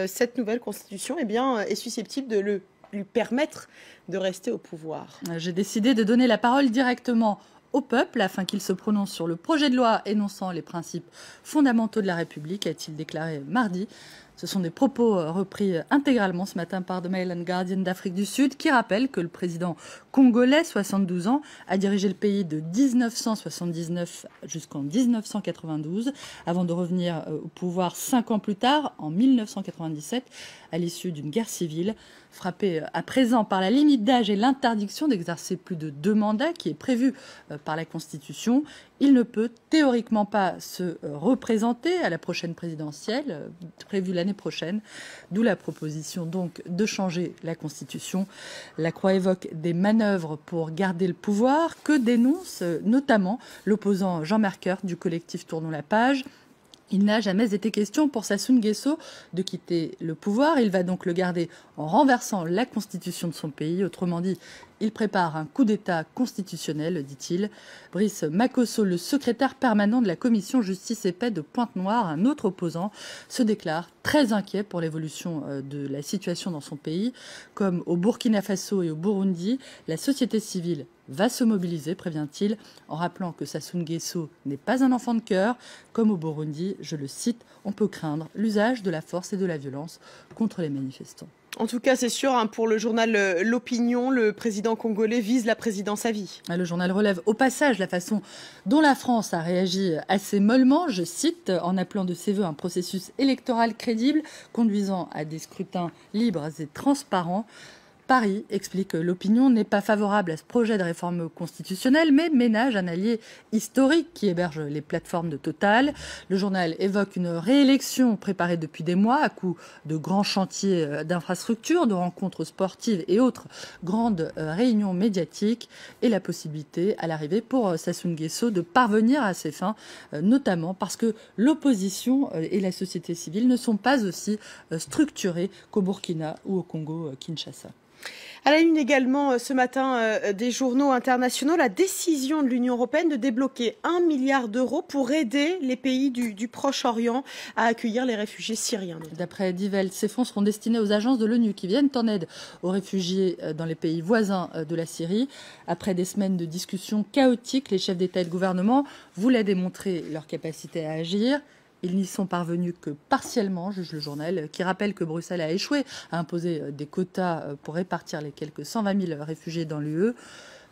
cette nouvelle constitution est susceptible de lui permettre de rester au pouvoir. J'ai décidé de donner la parole directement au peuple afin qu'il se prononce sur le projet de loi énonçant les principes fondamentaux de la République, a-t-il déclaré mardi. Ce sont des propos repris intégralement ce matin par The Mail and Guardian d'Afrique du Sud, qui rappelle que le président congolais, 72 ans, a dirigé le pays de 1979 jusqu'en 1992, avant de revenir au pouvoir 5 ans plus tard, en 1997, à l'issue d'une guerre civile. Frappé à présent par la limite d'âge et l'interdiction d'exercer plus de 2 mandats qui est prévue par la Constitution, il ne peut théoriquement pas se représenter à la prochaine présidentielle, prévue l'année prochaine, d'où la proposition donc de changer la Constitution. La Croix évoque des manœuvres pour garder le pouvoir que dénonce notamment l'opposant Jean Mercœur du collectif Tournons la page. Il n'a jamais été question pour Sassou Nguesso de quitter le pouvoir. Il va donc le garder en renversant la constitution de son pays. Autrement dit, il prépare un coup d'État constitutionnel, dit-il. Brice Makosso, le secrétaire permanent de la commission justice et paix de Pointe-Noire, un autre opposant, se déclare très inquiet pour l'évolution de la situation dans son pays. Comme au Burkina Faso et au Burundi, la société civile va se mobiliser, prévient-il, en rappelant que Sassou Nguesso n'est pas un enfant de cœur. Comme au Burundi, je le cite, on peut craindre l'usage de la force et de la violence contre les manifestants. En tout cas, c'est sûr, pour le journal L'Opinion, le président congolais vise la présidence à vie. Le journal relève au passage la façon dont la France a réagi assez mollement, je cite, en appelant de ses voeux un processus électoral crédible, conduisant à des scrutins libres et transparents. Paris explique que l'opinion n'est pas favorable à ce projet de réforme constitutionnelle, mais ménage un allié historique qui héberge les plateformes de Total. Le journal évoque une réélection préparée depuis des mois à coup de grands chantiers d'infrastructures, de rencontres sportives et autres grandes réunions médiatiques, et la possibilité à l'arrivée pour Sassou Nguesso de parvenir à ses fins, notamment parce que l'opposition et la société civile ne sont pas aussi structurées qu'au Burkina ou au Congo-Kinshasa. À la une également ce matin des journaux internationaux, la décision de l'Union européenne de débloquer 1 milliard d'euros pour aider les pays du Proche-Orient à accueillir les réfugiés syriens. D'après Die Welt, ces fonds seront destinés aux agences de l'ONU qui viennent en aide aux réfugiés dans les pays voisins de la Syrie. Après des semaines de discussions chaotiques, les chefs d'État et de gouvernement voulaient démontrer leur capacité à agir. Ils n'y sont parvenus que partiellement, juge le journal, qui rappelle que Bruxelles a échoué à imposer des quotas pour répartir les quelques 120 000 réfugiés dans l'UE.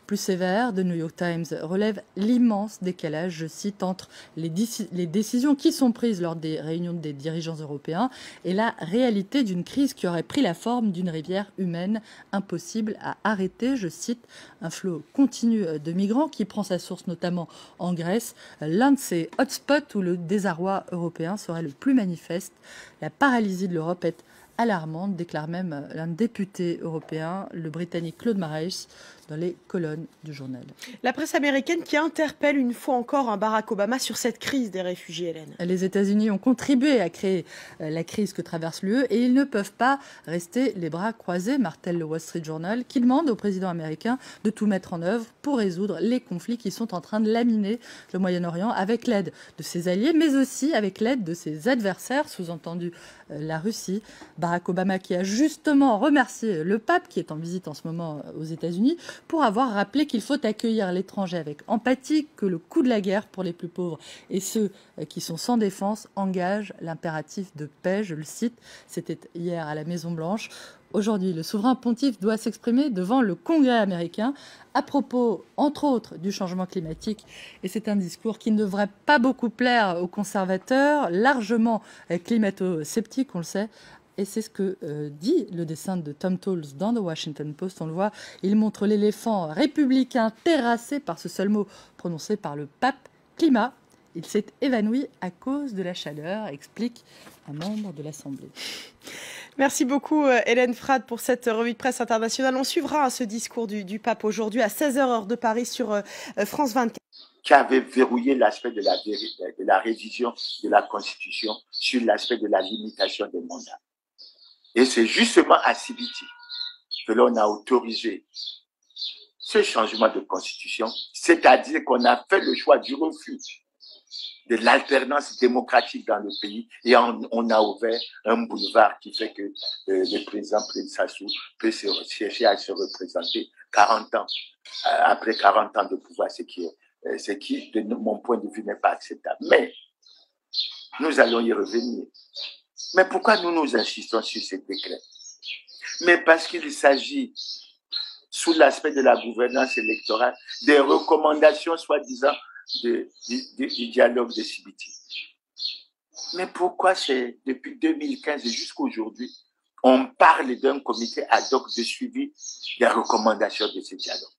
Plus sévère, The New York Times relève l'immense décalage, je cite, entre les décisions qui sont prises lors des réunions des dirigeants européens et la réalité d'une crise qui aurait pris la forme d'une rivière humaine impossible à arrêter. Je cite, un flot continu de migrants qui prend sa source notamment en Grèce, l'un de ces hotspots où le désarroi européen serait le plus manifeste. La paralysie de l'Europe est alarmante, déclare même l'un député européen, le Britannique Claude Moraes, dans les colonnes du journal. La presse américaine qui interpelle une fois encore Barack Obama sur cette crise des réfugiés, Hélène. Les États-Unis ont contribué à créer la crise que traverse l'UE et ils ne peuvent pas rester les bras croisés, martèle le Wall Street Journal, qui demande au président américain de tout mettre en œuvre pour résoudre les conflits qui sont en train de laminer le Moyen-Orient avec l'aide de ses alliés, mais aussi avec l'aide de ses adversaires, sous-entendu la Russie. Barack Obama qui a justement remercié le pape, qui est en visite en ce moment aux États-Unis, pour avoir rappelé qu'il faut accueillir l'étranger avec empathie, que le coût de la guerre pour les plus pauvres et ceux qui sont sans défense engage l'impératif de paix. Je le cite, c'était hier à la Maison-Blanche. Aujourd'hui, le souverain pontife doit s'exprimer devant le Congrès américain à propos, entre autres, du changement climatique. Et c'est un discours qui ne devrait pas beaucoup plaire aux conservateurs, largement climato-sceptiques, on le sait. Et c'est ce que dit le dessin de Tom Towles dans The Washington Post. On le voit, il montre l'éléphant républicain terrassé par ce seul mot prononcé par le pape, climat. Il s'est évanoui à cause de la chaleur, explique un membre de l'Assemblée. Merci beaucoup Hélène Frade pour cette revue de presse internationale. On suivra ce discours du pape aujourd'hui à 16h heure de Paris sur France 24. Qui avait verrouillé l'aspect de la révision de la Constitution sur l'aspect de la limitation des mandats. Et c'est justement à Sibiti que l'on a autorisé ce changement de constitution, c'est-à-dire qu'on a fait le choix du refus de l'alternance démocratique dans le pays et on a ouvert un boulevard qui fait que le président Prince Sassou peut se chercher à se représenter 40 ans, après 40 ans de pouvoir, ce qui, de mon point de vue, n'est pas acceptable. Mais nous allons y revenir. Mais pourquoi nous insistons sur ces décrets? Mais parce qu'il s'agit, sous l'aspect de la gouvernance électorale, des recommandations soi-disant du dialogue de Sibiti. Mais pourquoi c'est depuis 2015 et jusqu'à aujourd'hui, on parle d'un comité ad hoc de suivi des recommandations de ce dialogue?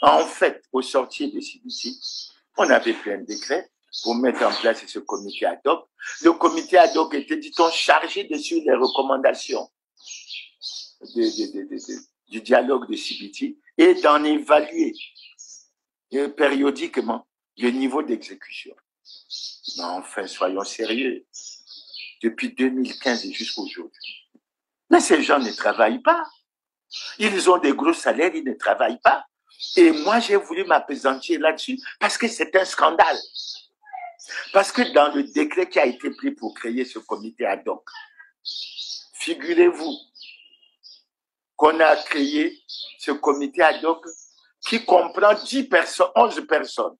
En fait, au sortir de Sibiti, on avait pris un décret pour mettre en place ce comité ad hoc. Le comité ad hoc était, dit-on, chargé de suivre les recommandations du dialogue de Sibiti et d'en évaluer périodiquement le niveau d'exécution. Mais enfin, soyons sérieux. Depuis 2015 et jusqu'à aujourd'hui. Mais ces gens ne travaillent pas. Ils ont des gros salaires, ils ne travaillent pas. Et moi, j'ai voulu m'appesantir là-dessus parce que c'est un scandale. Parce que dans le décret qui a été pris pour créer ce comité ad hoc, figurez-vous qu'on a créé ce comité ad hoc qui comprend 10 personnes, 11 personnes,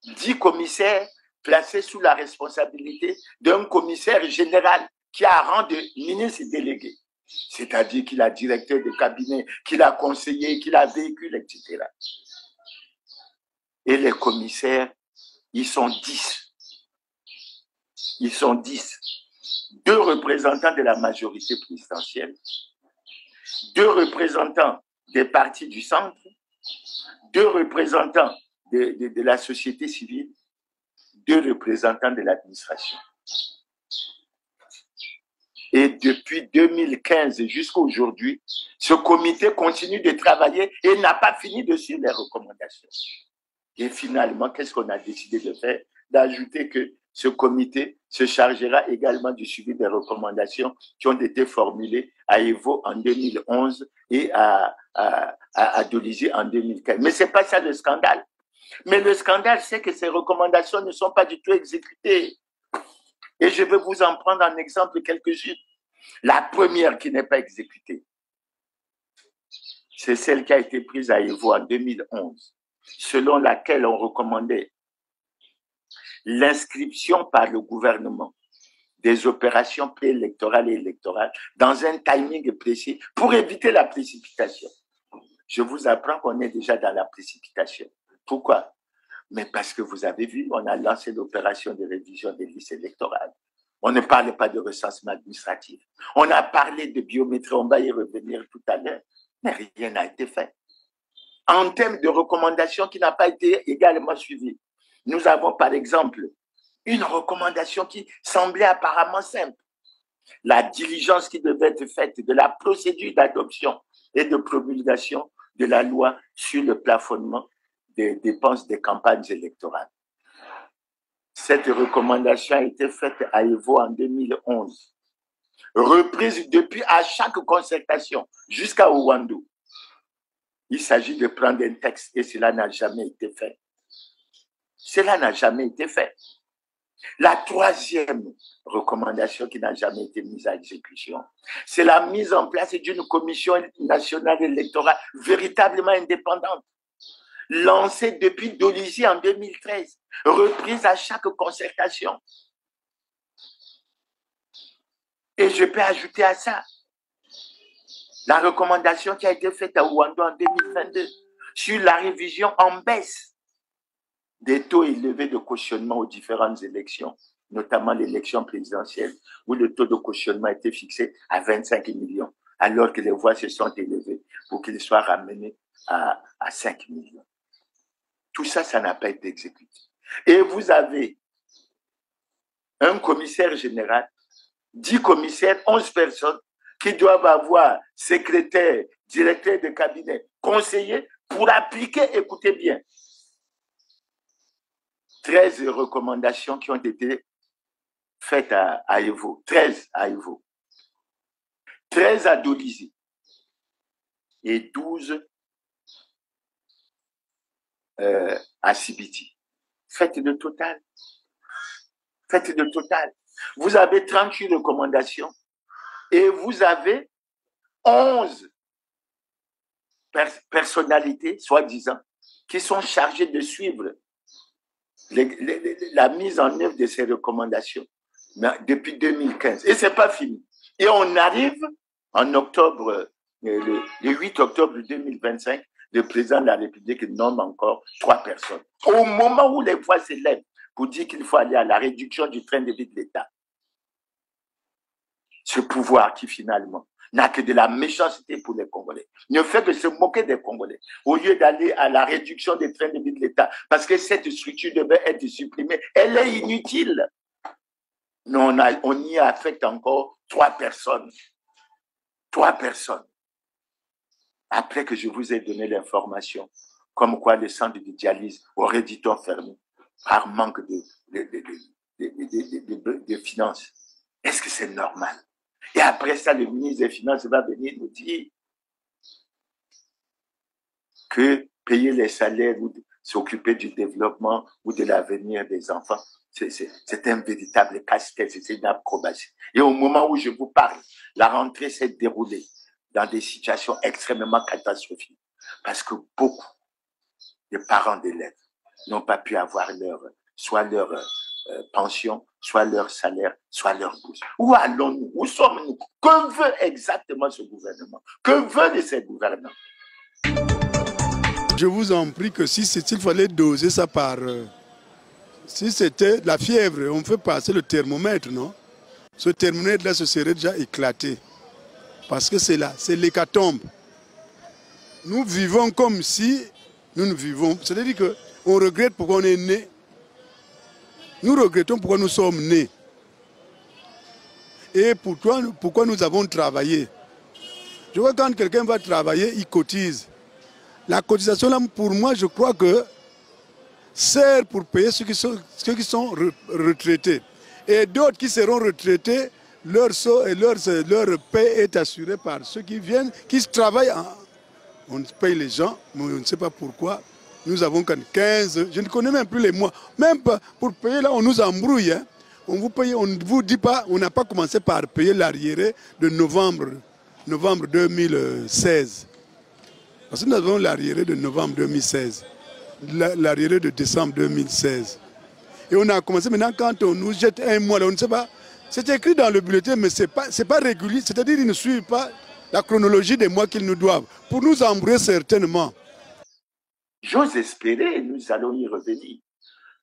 10 commissaires placés sous la responsabilité d'un commissaire général qui a rang de ministre délégué. C'est-à-dire qu'il a directeur de cabinet, qu'il a conseiller, qu'il a véhicule, etc. Et les commissaires, ils sont 10. Ils sont 10. 2 représentants de la majorité présidentielle 2 représentants des partis du centre, 2 représentants de la société civile, 2 représentants de l'administration. Et depuis 2015 jusqu'à aujourd'hui, ce comité continue de travailler et n'a pas fini de suivre les recommandations. Et finalement, qu'est-ce qu'on a décidé de faire? D'ajouter que ce comité se chargera également du suivi des recommandations qui ont été formulées à Evo en 2011 et à Dolisie en 2015. Mais ce n'est pas ça le scandale. Mais le scandale, c'est que ces recommandations ne sont pas du tout exécutées. Et je vais vous en prendre en exemple quelques-unes. La première qui n'est pas exécutée, c'est celle qui a été prise à Evo en 2011, selon laquelle on recommandait l'inscription par le gouvernement des opérations préélectorales et électorales dans un timing précis pour éviter la précipitation. Je vous apprends qu'on est déjà dans la précipitation. Pourquoi? Mais parce que vous avez vu, on a lancé l'opération de révision des listes électorales. On ne parle pas de recensement administratif. On a parlé de biométrie, on va y revenir tout à l'heure, mais rien n'a été fait. En termes de recommandations qui n'a pas été également suivies, nous avons par exemple une recommandation qui semblait apparemment simple. La diligence qui devait être faite de la procédure d'adoption et de promulgation de la loi sur le plafonnement des dépenses des campagnes électorales. Cette recommandation a été faite à Evo en 2011, reprise depuis à chaque concertation jusqu'à Ouandou. Il s'agit de prendre un texte et cela n'a jamais été fait. Cela n'a jamais été fait. La troisième recommandation qui n'a jamais été mise à exécution, c'est la mise en place d'une commission nationale électorale véritablement indépendante, lancée depuis Dolisie en 2013, reprise à chaque concertation. Et je peux ajouter à ça la recommandation qui a été faite à Ouandou en 2022 sur la révision en baisse des taux élevés de cautionnement aux différentes élections, notamment l'élection présidentielle, où le taux de cautionnement a été fixé à 25 millions, alors que les voix se sont élevées pour qu'il soit ramené à 5 millions. Tout ça, ça n'a pas été exécuté. Et vous avez un commissaire général, 10 commissaires, 11 personnes qui doivent avoir secrétaire, directeur de cabinet, conseiller pour appliquer, écoutez bien, 13 recommandations qui ont été faites à Evo, 13 à Evo, 13 à Dolisie et 12 à Sibiti. Faites le total. Faites le total. Vous avez 38 recommandations et vous avez 11 personnalités, soi-disant, qui sont chargées de suivre la mise en œuvre de ces recommandations depuis 2015. Et ce n'est pas fini. Et on arrive en octobre, le 8 octobre 2025, le président de la République nomme encore 3 personnes. Au moment où les voix s'élèvent pour dire qu'il faut aller à la réduction du train de vie de l'État, ce pouvoir qui finalement n'a que de la méchanceté pour les Congolais, ne fait que se moquer des Congolais, au lieu d'aller à la réduction des trains de vie de l'État, parce que cette structure devait être supprimée, elle est inutile. Non, on y affecte encore 3 personnes. 3 personnes. Après que je vous ai donné l'information, comme quoi le centre de dialyse aurait dit-on fermé, par manque de finances. Est-ce que c'est normal? Et après ça, le ministre des Finances va venir nous dire que payer les salaires ou s'occuper du développement ou de l'avenir des enfants, c'est un véritable casse-tête, c'est une acrobatie. Et au moment où je vous parle, la rentrée s'est déroulée dans des situations extrêmement catastrophiques parce que beaucoup de parents d'élèves n'ont pas pu avoir soit leur pension, soit leur salaire, soit leur bourse. Où allons-nous? Où sommes-nous? Que veut exactement ce gouvernement? Que veulent ces gouvernants? Je vous en prie que s'il fallait doser ça par... si c'était la fièvre, on fait passer le thermomètre, non? Ce thermomètre-là se serait déjà éclaté. Parce que c'est là, c'est l'hécatombe. Nous vivons comme si nous ne vivons. C'est-à-dire qu'on regrette pourquoi on est né. Nous regrettons pourquoi nous sommes nés. Et pourquoi nous avons travaillé. Je vois quand quelqu'un va travailler, il cotise. La cotisation, là, pour moi, je crois que sert pour payer ceux qui sont retraités. Et d'autres qui seront retraités, leur paie est assurée par ceux qui viennent, qui travaillent. On paye les gens, mais on ne sait pas pourquoi. Nous avons 15, je ne connais même plus les mois. Même pour payer, là, on nous embrouille. Hein. On vous paye, on ne vous dit pas, on n'a pas commencé par payer l'arriéré de novembre 2016. Parce que nous avons l'arriéré de novembre 2016, l'arriéré de décembre 2016. Et on a commencé maintenant, quand on nous jette un mois, là, on ne sait pas. C'est écrit dans le bulletin, mais ce n'est pas régulier. C'est-à-dire qu'ils ne suivent pas la chronologie des mois qu'ils nous doivent. Pour nous embrouiller certainement. J'ose espérer, nous allons y revenir,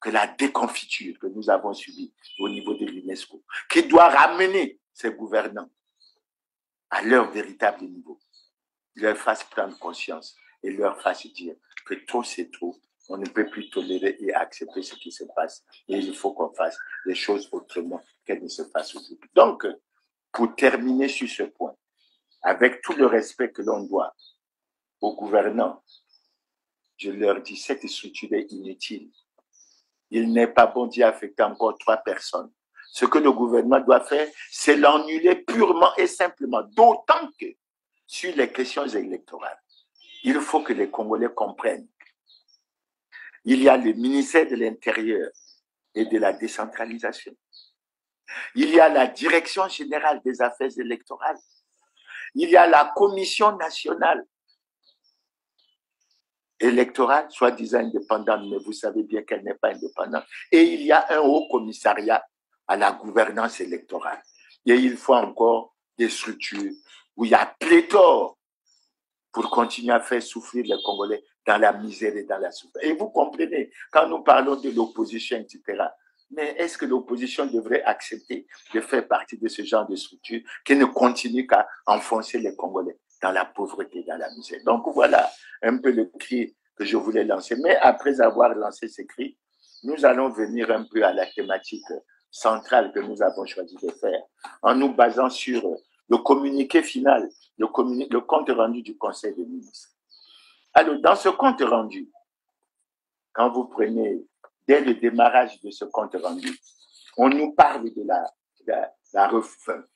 que la déconfiture que nous avons subie au niveau de l'UNESCO, qui doit ramener ces gouvernants à leur véritable niveau, leur fasse prendre conscience et leur fasse dire que trop c'est trop, on ne peut plus tolérer et accepter ce qui se passe. Et il faut qu'on fasse les choses autrement qu'elles ne se fassent aujourd'hui. Donc, pour terminer sur ce point, avec tout le respect que l'on doit aux gouvernants, je leur dis, cette structure est inutile. Il n'est pas bon d'y affecter encore 3 personnes. Ce que le gouvernement doit faire, c'est l'annuler purement et simplement. D'autant que, sur les questions électorales, il faut que les Congolais comprennent. Il y a le ministère de l'Intérieur et de la décentralisation. Il y a la Direction générale des affaires électorales. Il y a la Commission nationale électorale, soi-disant indépendante, mais vous savez bien qu'elle n'est pas indépendante. Et il y a un haut commissariat à la gouvernance électorale. Et il faut encore des structures où il y a pléthore pour continuer à faire souffrir les Congolais dans la misère et dans la souffrance. Et vous comprenez, quand nous parlons de l'opposition, etc., mais est-ce que l'opposition devrait accepter de faire partie de ce genre de structure qui ne continue qu'à enfoncer les Congolais dans la pauvreté, dans la misère? Donc voilà un peu le cri que je voulais lancer. Mais après avoir lancé ce cri, nous allons venir un peu à la thématique centrale que nous avons choisi de faire en nous basant sur le communiqué final, le compte rendu du Conseil des ministres. Alors, dans ce compte rendu, quand vous prenez, dès le démarrage de ce compte rendu, on nous parle de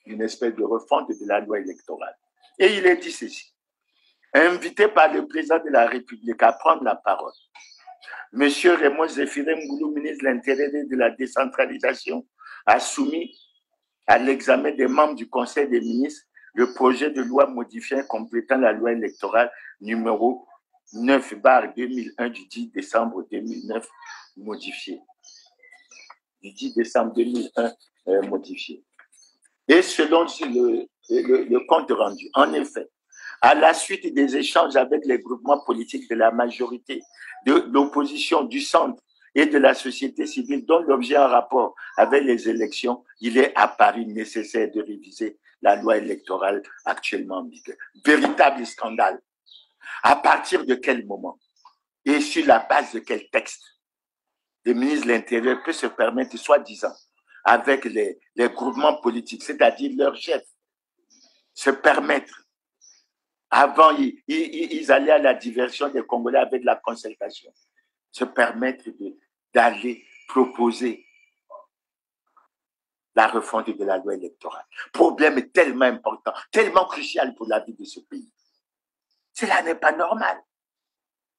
une espèce de refonte de la loi électorale. Et il est dit ceci. Invité par le président de la République à prendre la parole, M. Raymond Zéphiré Mboulou, ministre de l'Intérieur et de la décentralisation, a soumis à l'examen des membres du Conseil des ministres le projet de loi modifiant et complétant la loi électorale numéro 9/2001 du 10 décembre 2009 modifié. Du 10 décembre 2001 modifié. Et selon le compte rendu, en effet, à la suite des échanges avec les groupements politiques de la majorité, de l'opposition, du centre et de la société civile, dont l'objet en rapport avec les élections, il est apparu nécessaire de réviser la loi électorale actuellement en vigueur. Véritable scandale. À partir de quel moment et sur la base de quel texte le ministre de l'Intérieur peut se permettre, soi-disant, avec les groupements politiques, c'est-à-dire leurs chefs, se permettre, avant ils allaient à la diversion des Congolais avec la concertation, se permettre d'aller proposer la refonte de la loi électorale. Problème tellement important, tellement crucial pour la vie de ce pays. Cela n'est pas normal.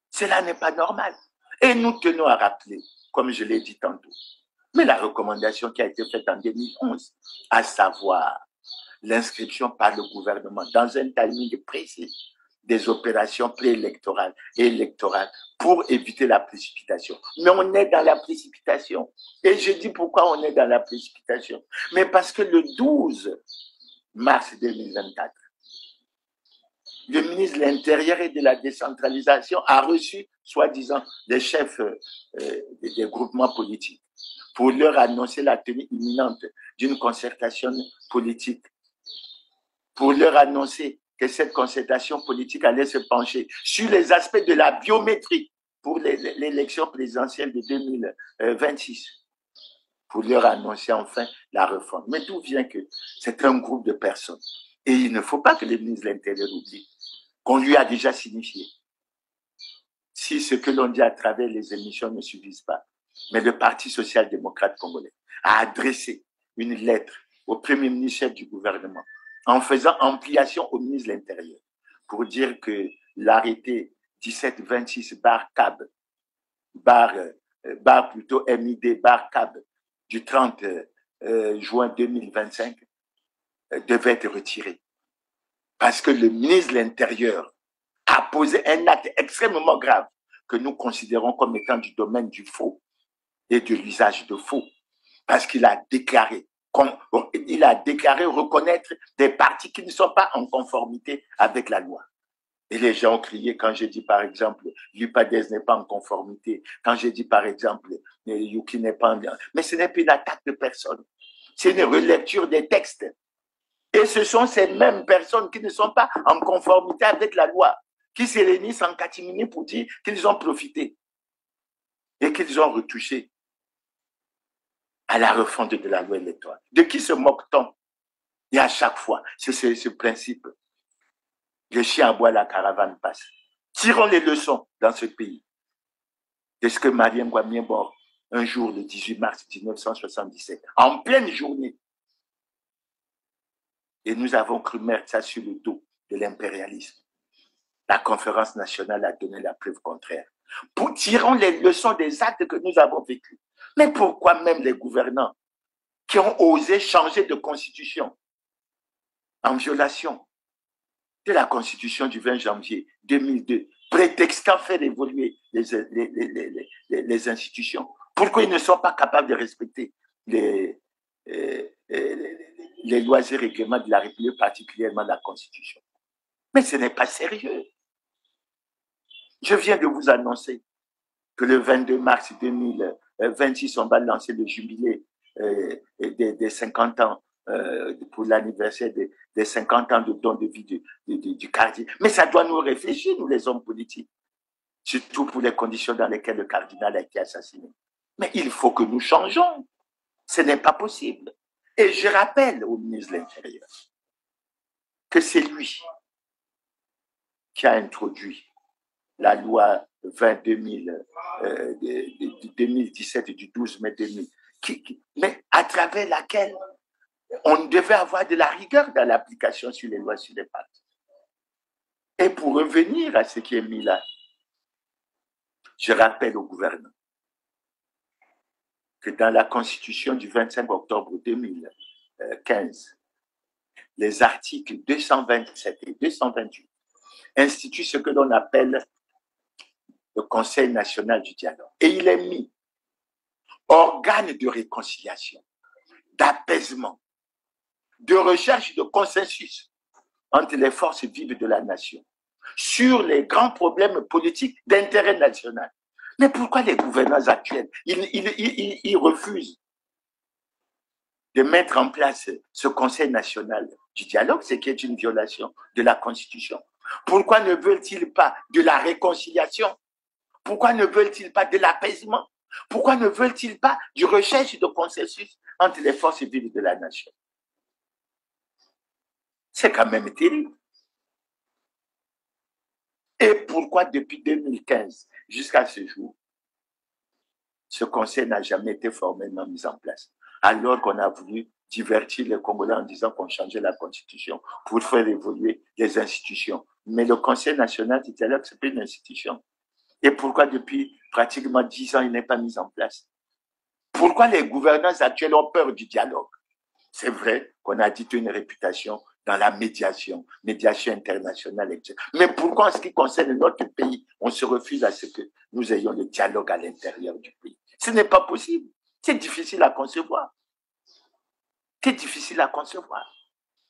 Cela n'est pas normal. Et nous tenons à rappeler, comme je l'ai dit tantôt, mais la recommandation qui a été faite en 2011, à savoir l'inscription par le gouvernement dans un timing précis des opérations préélectorales et électorales pour éviter la précipitation. Mais on est dans la précipitation. Et je dis pourquoi on est dans la précipitation. Mais parce que le 12 mars 2024, le ministre de l'Intérieur et de la décentralisation a reçu, soi-disant, des chefs des groupements politiques pour leur annoncer la tenue imminente d'une concertation politique pour leur annoncer que cette concertation politique allait se pencher sur les aspects de la biométrie pour l'élection présidentielle de 2026, pour leur annoncer enfin la réforme. Mais d'où vient que c'est un groupe de personnes? Et il ne faut pas que le ministre de l'Intérieur oublie qu'on lui a déjà signifié. Si ce que l'on dit à travers les émissions ne suffisent pas, mais le Parti social-démocrate congolais a adressé une lettre au Premier ministre chef du gouvernement en faisant ampliation au ministre de l'Intérieur pour dire que l'arrêté 1726/CAB, plutôt MID/CAB du 30 juin 2025 devait être retiré. Parce que le ministre de l'Intérieur a posé un acte extrêmement grave que nous considérons comme étant du domaine du faux et de l'usage de faux. Parce qu'il a déclaré reconnaître des partis qui ne sont pas en conformité avec la loi. Et les gens ont crié quand j'ai dit, par exemple, l'UPADES n'est pas en conformité, quand j'ai dit, par exemple, Yuki n'est pas en... Mais ce n'est pas une attaque de personne. C'est une relecture des textes. Et ce sont ces mêmes personnes qui ne sont pas en conformité avec la loi, qui se réunissent en catimini pour dire qu'ils ont profité et qu'ils ont retouché à la refonte de la loi électorale. De qui se moque-t-on? Et à chaque fois, c'est ce principe. Le chien aboie, la caravane passe. Tirons les leçons dans ce pays de ce que Mariem Ngouabi est mort un jour, le 18 mars 1977, en pleine journée. Et nous avons cru mettre ça sur le dos de l'impérialisme. La conférence nationale a donné la preuve contraire. Tirons les leçons des actes que nous avons vécus. Mais pourquoi même les gouvernants qui ont osé changer de constitution en violation de la constitution du 20 janvier 2002, prétextant faire évoluer les institutions, pourquoi ils ne sont pas capables de respecter les lois et règlements de la République, particulièrement la Constitution? Mais ce n'est pas sérieux. Je viens de vous annoncer que le 22 mars 2026, on va lancer le jubilé des 50 ans pour l'anniversaire des 50 ans de don de vie du cardinal. Mais ça doit nous réfléchir, nous les hommes politiques, surtout pour les conditions dans lesquelles le cardinal a été assassiné. Mais il faut que nous changeons. Ce n'est pas possible. Et je rappelle au ministre de l'Intérieur que c'est lui qui a introduit la loi 2017 du 12 mai 2000, mais à travers laquelle on devait avoir de la rigueur dans l'application sur les lois sur les pactes. Et pour revenir à ce qui est mis là, je rappelle au gouvernement que dans la Constitution du 25 octobre 2015, les articles 227 et 228 instituent ce que l'on appelle le Conseil national du dialogue. Et il est mis organe de réconciliation, d'apaisement, de recherche de consensus entre les forces vives de la nation sur les grands problèmes politiques d'intérêt national. Mais pourquoi les gouvernants actuels, ils refusent de mettre en place ce Conseil national du dialogue, ce qui est une violation de la Constitution? Pourquoi ne veulent-ils pas de la réconciliation? Pourquoi ne veulent-ils pas de l'apaisement? Pourquoi ne veulent-ils pas du recherche de consensus entre les forces vives de la nation? C'est quand même terrible. Et pourquoi depuis 2015 jusqu'à ce jour, ce conseil n'a jamais été formellement mis en place, alors qu'on a voulu divertir les Congolais en disant qu'on changeait la Constitution pour faire évoluer les institutions. Mais le Conseil national du dialogue, ce n'est pas une institution. Et pourquoi depuis pratiquement 10 ans, il n'est pas mis en place? Pourquoi les gouvernants actuels ont peur du dialogue? C'est vrai qu'on a dit une réputation dans la médiation internationale, etc. Mais pourquoi en ce qui concerne notre pays, on se refuse à ce que nous ayons le dialogue à l'intérieur du pays? Ce n'est pas possible. C'est difficile à concevoir. C'est difficile à concevoir.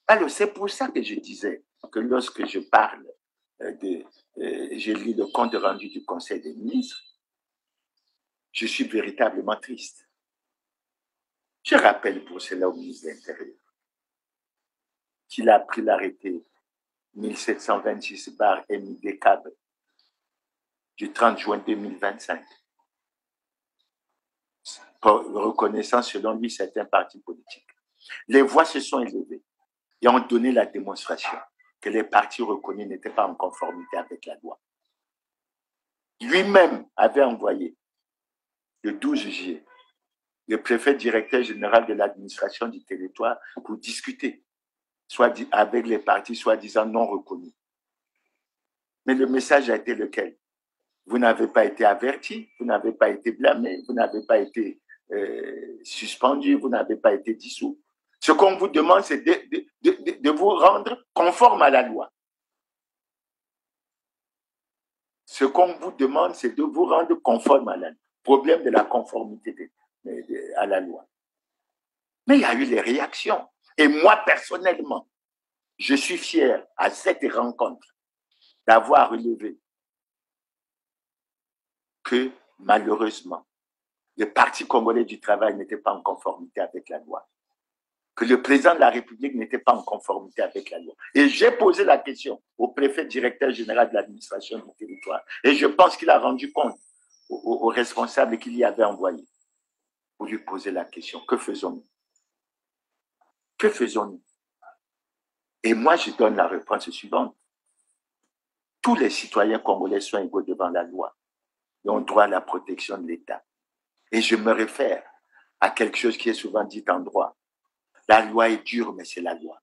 Alors, c'est pour ça que je disais que lorsque je parle je lis le compte rendu du Conseil des ministres, je suis véritablement triste. Je rappelle pour cela au ministre de l'Intérieur qu'il a pris l'arrêté 1726/MID-CAB du 30 juin 2025, reconnaissant selon lui certains partis politiques. Les voix se sont élevées et ont donné la démonstration que les partis reconnus n'étaient pas en conformité avec la loi. Lui-même avait envoyé le 12 juillet le préfet directeur général de l'administration du territoire pour discuter soit avec les partis soi-disant non reconnus. Mais le message a été lequel? Vous n'avez pas été averti, vous n'avez pas été blâmé, vous n'avez pas été suspendu, vous n'avez pas été dissous. Ce qu'on vous demande, c'est de vous rendre conforme à la loi. Ce qu'on vous demande, c'est de vous rendre conforme à la loi. Problème de la conformité à la loi. Mais il y a eu les réactions. Et moi, personnellement, je suis fier à cette rencontre d'avoir relevé que, malheureusement, le Parti congolais du travail n'était pas en conformité avec la loi. Que le président de la République n'était pas en conformité avec la loi. Et j'ai posé la question au préfet directeur général de l'administration du territoire. Et je pense qu'il a rendu compte aux responsables qu'il y avait envoyé pour lui poser la question. Que faisons-nous? Que faisons-nous? Et moi, je donne la réponse suivante. Tous les citoyens congolais sont égaux devant la loi et ont droit à la protection de l'État. Et je me réfère à quelque chose qui est souvent dit en droit. La loi est dure, mais c'est la loi.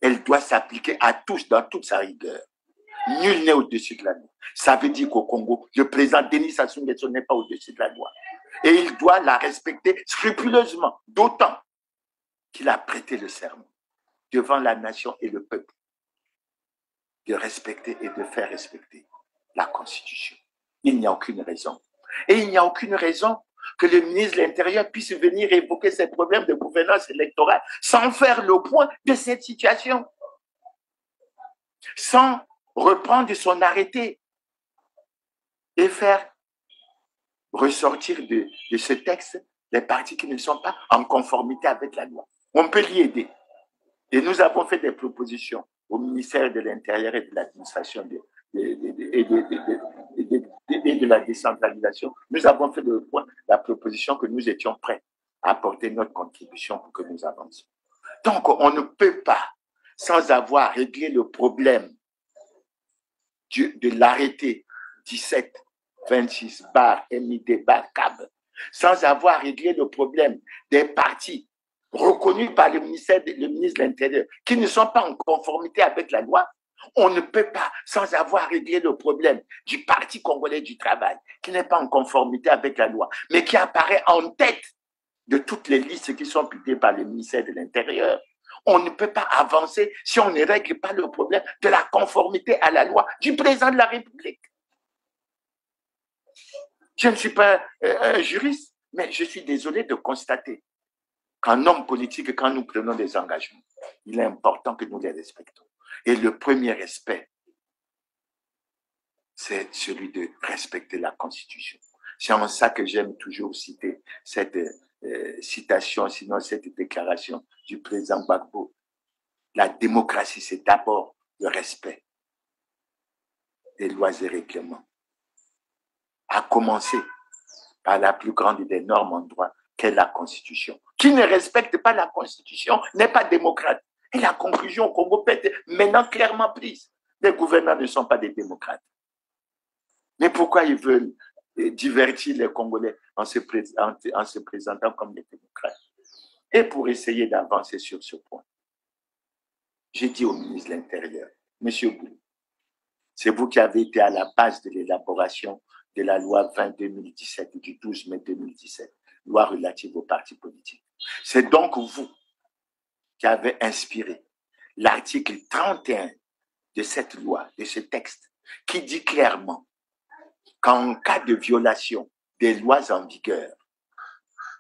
Elle doit s'appliquer à tous, dans toute sa rigueur. Nul n'est au-dessus de la loi. Ça veut dire qu'au Congo, le président Denis Sassou Nguesso n'est pas au-dessus de la loi. Et il doit la respecter scrupuleusement, d'autant qu'il a prêté le serment devant la nation et le peuple de respecter et de faire respecter la Constitution. Il n'y a aucune raison. Et il n'y a aucune raison que le ministre de l'Intérieur puisse venir évoquer ces problèmes de gouvernance électorale sans faire le point de cette situation, sans reprendre son arrêté et faire ressortir de ce texte les partis qui ne sont pas en conformité avec la loi. On peut l'y aider. Et nous avons fait des propositions au ministère de l'Intérieur et de l'administration et de la décentralisation. Nous avons fait la proposition que nous étions prêts à apporter notre contribution pour que nous avancions. Donc, on ne peut pas, sans avoir réglé le problème de l'arrêté 1726/MID/CAB, sans avoir réglé le problème des partis reconnus par le ministre de l'Intérieur qui ne sont pas en conformité avec la loi, on ne peut pas, sans avoir réglé le problème du Parti congolais du travail, qui n'est pas en conformité avec la loi, mais qui apparaît en tête de toutes les listes qui sont publiées par le ministère de l'Intérieur. On ne peut pas avancer si on ne règle pas le problème de la conformité à la loi du président de la République. Je ne suis pas un juriste, mais je suis désolé de constater qu'en homme politique, quand nous prenons des engagements, il est important que nous les respectons. Et le premier respect, c'est celui de respecter la Constitution. C'est en ça que j'aime toujours citer cette citation, sinon cette déclaration du président Gbagbo. La démocratie, c'est d'abord le respect des lois et règlements. À commencer par la plus grande des normes en droit, qu'est la Constitution. Qui ne respecte pas la Constitution n'est pas démocrate. Et la conclusion au Congo peut être maintenant clairement prise. Les gouvernants ne sont pas des démocrates. Mais pourquoi ils veulent divertir les Congolais en se présentant comme des démocrates? Et pour essayer d'avancer sur ce point, j'ai dit au ministre de l'Intérieur, Monsieur Boulou, c'est vous qui avez été à la base de l'élaboration de la loi 20-2017 du 12 mai 2017, loi relative aux partis politiques. C'est donc vous qui avez inspiré l'article 31 de cette loi, de ce texte, qui dit clairement qu'en cas de violation des lois en vigueur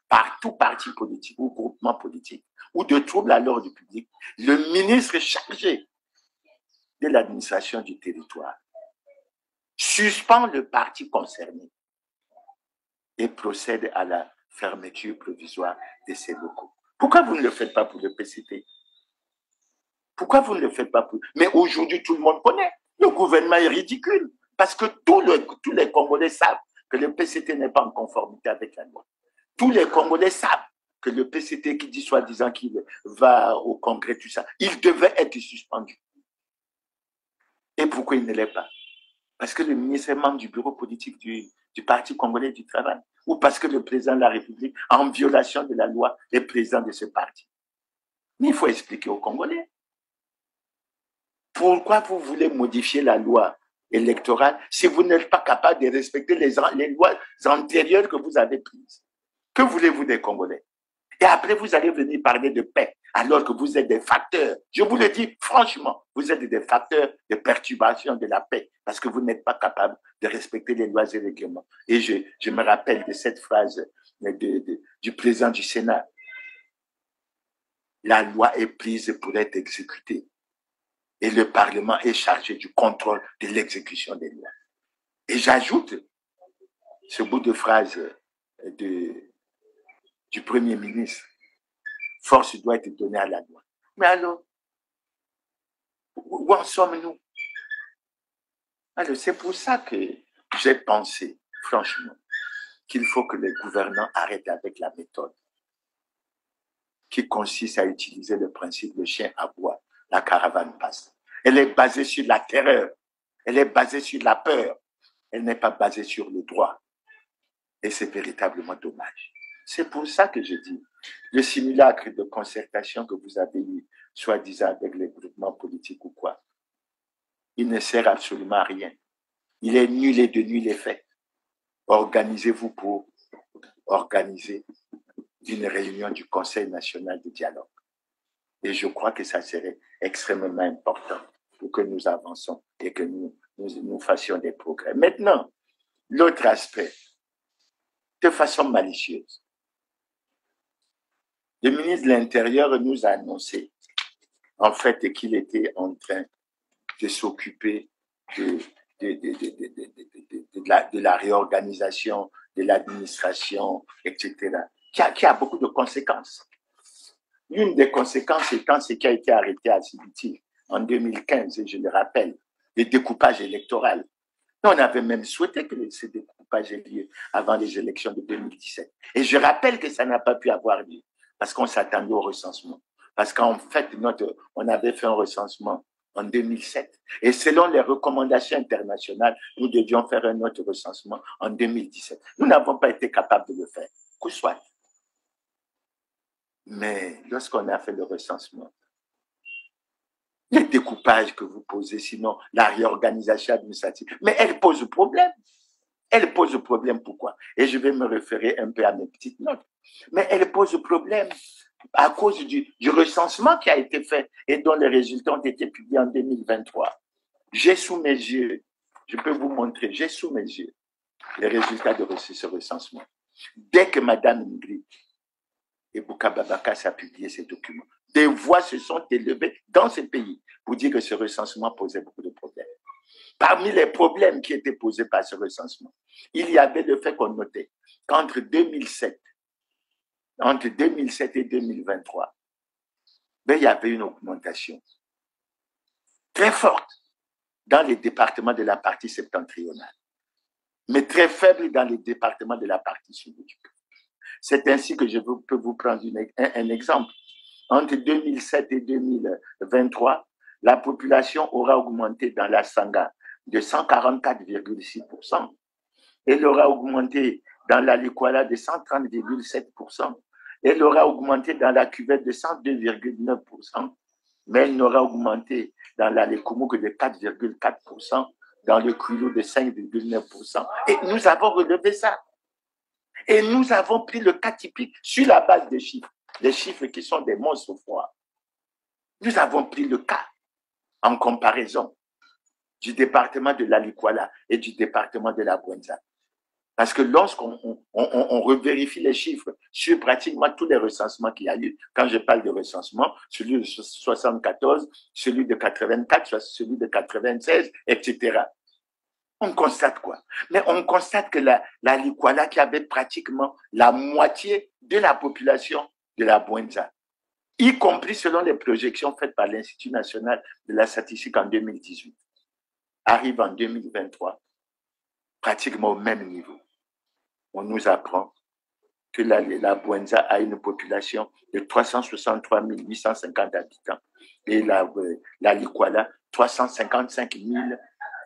par tout parti politique ou groupement politique ou de trouble à l'ordre public, le ministre chargé de l'administration du territoire suspend le parti concerné et procède à la fermeture provisoire de ses locaux. Pourquoi vous ne le faites pas pour le PCT? Pourquoi vous ne le faites pas plus? Mais aujourd'hui, tout le monde connaît. Le gouvernement est ridicule. Parce que tous les Congolais savent que le PCT n'est pas en conformité avec la loi. Tous les Congolais savent que le PCT qui dit soi-disant qu'il va au Congrès, tout ça, il devait être suspendu. Et pourquoi il ne l'est pas? Parce que le ministre est membre du bureau politique du Parti congolais du travail, ou parce que le président de la République, en violation de la loi, est président de ce parti. Mais il faut expliquer aux Congolais. Pourquoi vous voulez modifier la loi électorale si vous n'êtes pas capable de respecter les lois antérieures que vous avez prises? Que voulez-vous des Congolais? Et après, vous allez venir parler de paix, alors que vous êtes des facteurs. Je vous le dis franchement, vous êtes des facteurs de perturbation de la paix, parce que vous n'êtes pas capable de respecter les lois et règlements. Et je me rappelle de cette phrase du président du Sénat. La loi est prise pour être exécutée. Et le Parlement est chargé du contrôle de l'exécution des lois. Et j'ajoute ce bout de phrase du Premier ministre. Force doit être donnée à la loi. Mais alors, où en sommes-nous? Alors, c'est pour ça que j'ai pensé, franchement, qu'il faut que les gouvernants arrêtent avec la méthode qui consiste à utiliser le principe le chien aboie, la caravane passe. Elle est basée sur la terreur, elle est basée sur la peur, elle n'est pas basée sur le droit. Et c'est véritablement dommage. C'est pour ça que je dis, le simulacre de concertation que vous avez eu, soi-disant avec les groupements politiques ou quoi, il ne sert absolument à rien. Il est nul et de nul effet. Organisez-vous pour organiser une réunion du Conseil national de dialogue. Et je crois que ça serait extrêmement important pour que nous avancions et que nous fassions des progrès. Maintenant, l'autre aspect, de façon malicieuse, le ministre de l'Intérieur nous a annoncé en fait qu'il était en train de s'occuper de la réorganisation de l'administration, etc., qui a beaucoup de conséquences. L'une des conséquences étant ce qui a été arrêté à Sibiti en 2015, et je le rappelle, le découpage électoral. On avait même souhaité que ce découpage ait lieu avant les élections de 2017. Et je rappelle que ça n'a pas pu avoir lieu, parce qu'on s'attendait au recensement. Parce qu'en fait, on avait fait un recensement en 2007. Et selon les recommandations internationales, nous devions faire un autre recensement en 2017. Nous n'avons pas été capables de le faire. Que soit. Mais lorsqu'on a fait le recensement, les découpages que vous posez, sinon la réorganisation administrative, mais elle pose problème. Elle pose problème pourquoi? Et je vais me référer un peu à mes petites notes. Mais elle pose problème à cause du recensement qui a été fait et dont les résultats ont été publiés en 2023. J'ai sous mes yeux, je peux vous montrer, j'ai sous mes yeux les résultats de ce recensement. Dès que Mme Ingrid et Bouka Babakas a publié ces documents, des voix se sont élevées dans ce pays pour dire que ce recensement posait beaucoup de problèmes. Parmi les problèmes qui étaient posés par ce recensement, il y avait le fait qu'on notait qu'entre 2007 et 2023, il y avait une augmentation très forte dans les départements de la partie septentrionale, mais très faible dans les départements de la partie sud du pays. C'est ainsi que je peux vous prendre un exemple. Entre 2007 et 2023, la population aura augmenté dans la Sangha de 144,6%. Elle aura augmenté dans la Likwala de 130,7%. Elle aura augmenté dans la Cuvette de 102,9%. Mais elle n'aura augmenté dans la Lekumu que de 4,4%, dans le Kwilu de 5,9%. Et nous avons relevé ça. Et nous avons pris le cas typique sur la base des chiffres. Les chiffres qui sont des monstres froids. Nous avons pris le cas en comparaison du département de la Likwala et du département de la Bwenza. Parce que lorsqu'on revérifie les chiffres sur pratiquement tous les recensements qu'il y a eu, quand je parle de recensement, celui de 74, celui de 84, celui de 96, etc., on constate quoi? Mais on constate que la Likwala, qui avait pratiquement la moitié de la population de la Bwenza, y compris selon les projections faites par l'Institut national de la statistique en 2018, arrive en 2023 pratiquement au même niveau. On nous apprend que la Bwenza a une population de 363 850 habitants et la Likwala 355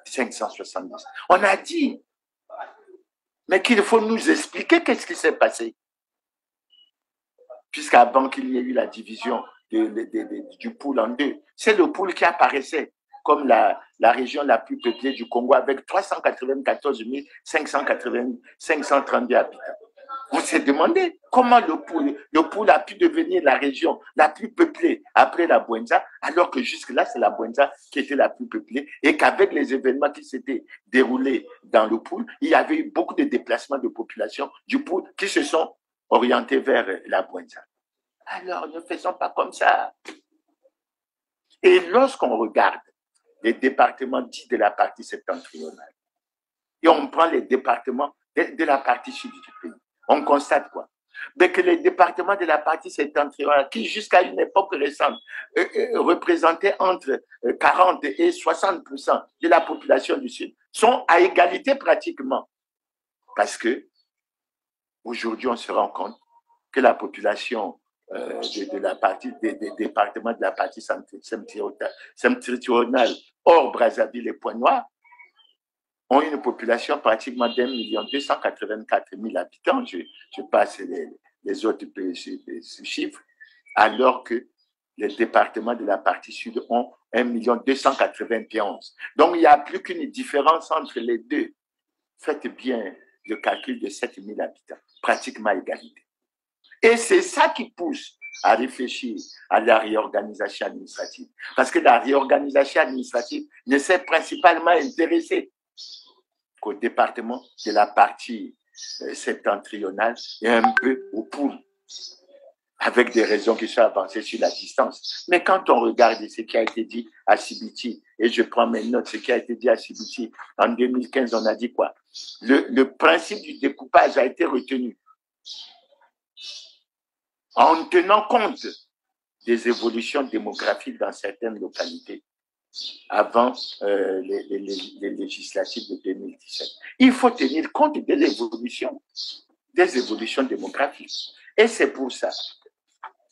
570. On a dit, mais qu'il faut nous expliquer qu'est-ce qui s'est passé. Puisqu'avant qu'il y ait eu la division du pôle en deux, c'est le pôle qui apparaissait comme la région la plus peuplée du Congo avec 394 532 habitants. On s'est demandé comment le pôle a pu devenir la région la plus peuplée après la Bwenza, alors que jusque-là, c'est la Bwenza qui était la plus peuplée et qu'avec les événements qui s'étaient déroulés dans le pôle, il y avait eu beaucoup de déplacements de population du pôle qui se sont orientés vers la Bwenza. Alors, ne faisons pas comme ça. Et lorsqu'on regarde les départements dits de la partie septentrionale, et on prend les départements de la partie sud du pays, on constate quoi? Mais que les départements de la partie septentrionale, qui jusqu'à une époque récente représentaient entre 40 et 60% de la population du sud, sont à égalité pratiquement. Parce que aujourd'hui, on se rend compte que la population de la partie des départements de la partie septentrionale, hors Brazzaville et Pointe-Noire, ont une population pratiquement d'1 284 000 habitants. Je passe les autres chiffres, alors que les départements de la partie sud ont 1 291 000. Donc, il n'y a plus qu'une différence entre les deux. Faites bien le calcul de 7 000 habitants, pratiquement égalité. Et c'est ça qui pousse à réfléchir à la réorganisation administrative. Parce que la réorganisation administrative ne s'est principalement intéressée qu'au département de la partie septentrionale et un peu au pôle, avec des raisons qui sont avancées sur la distance. Mais quand on regarde ce qui a été dit à Sibiti, et je prends mes notes, ce qui a été dit à Sibiti, en 2015, on a dit quoi? Le principe du découpage a été retenu en tenant compte des évolutions démographiques dans certaines localités avant les législatives de 2017. Il faut tenir compte de l'évolution, des évolutions démographiques. Et c'est pour ça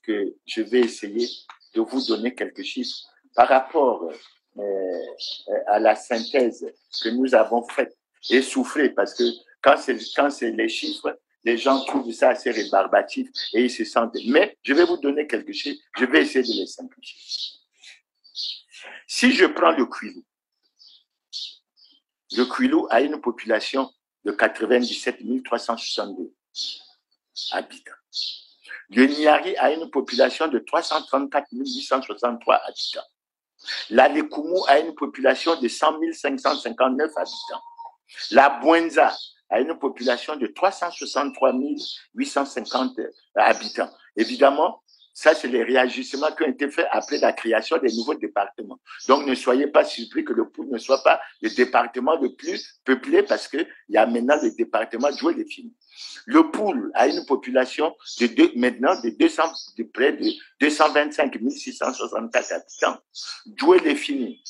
que je vais essayer de vous donner quelques chiffres par rapport à la synthèse que nous avons faite et soufflée, parce que quand c'est les chiffres, les gens trouvent ça assez rébarbatif et ils se sentent... Mais je vais vous donner quelques chiffres, je vais essayer de les simplifier. Si je prends le Kwilu a une population de 97 362 habitants. Le Niari a une population de 334 863 habitants. La Lekumu a une population de 100 559 habitants. La Bwenza a une population de 363 850 habitants. Évidemment, ça, c'est les réajustements qui ont été faits après la création des nouveaux départements. Donc, ne soyez pas surpris que le pôle ne soit pas le département le plus peuplé parce qu'il y a maintenant le département Djoué-les-Fini. Le pôle a une population de près de 225 664 habitants. Djoué-les-Fini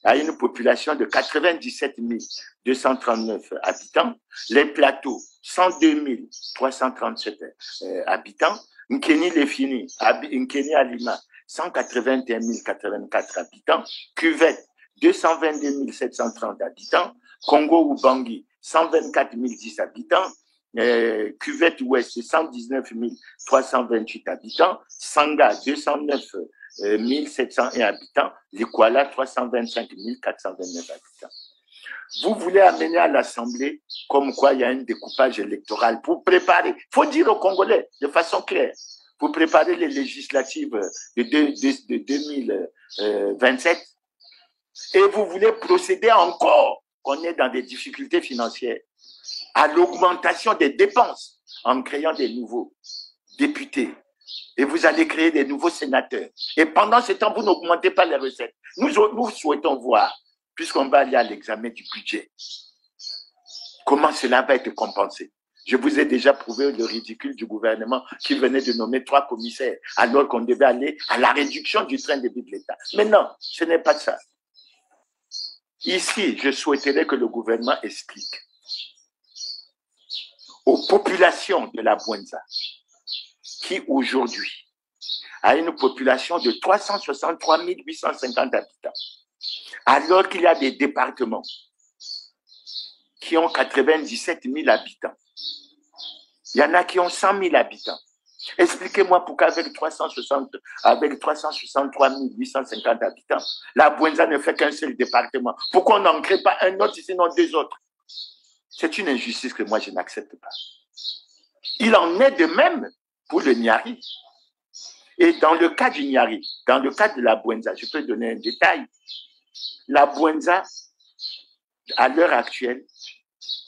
a une population de 97 239 habitants. Les plateaux, 102 337 habitants. Nkeni-les-Fini, Nkeni-Alima, 181 084 habitants. Cuvette, 222 730 habitants. Congo-Ubangi, 124 010 habitants. Cuvette Ouest, 119 328 habitants. Sanga, 209 701 habitants. Likwala, 325 429 habitants. Vous voulez amener à l'Assemblée comme quoi il y a un découpage électoral pour préparer, il faut dire aux Congolais de façon claire, pour préparer les législatives de 2027 et vous voulez procéder encore, qu'on est dans des difficultés financières, à l'augmentation des dépenses en créant des nouveaux députés. Et vous allez créer des nouveaux sénateurs. Et pendant ce temps, vous n'augmentez pas les recettes. Nous souhaitons voir, puisqu'on va aller à l'examen du budget, comment cela va être compensé. Je vous ai déjà prouvé le ridicule du gouvernement qui venait de nommer 3 commissaires alors qu'on devait aller à la réduction du train de vie de l'État. Mais non, ce n'est pas ça. Ici, je souhaiterais que le gouvernement explique aux populations de la Bouenza, qui aujourd'hui a une population de 363 850 habitants, alors qu'il y a des départements qui ont 97 000 habitants. Il y en a qui ont 100 000 habitants. Expliquez-moi pourquoi avec 363 850 habitants, la Bouenza ne fait qu'un seul département. Pourquoi on n'en crée pas un autre, sinon 2 autres? C'est une injustice que moi je n'accepte pas. Il en est de même pour le Niari. Et dans le cas du Niari, dans le cas de la Bouenza, je peux donner un détail. La Bouenza, à l'heure actuelle,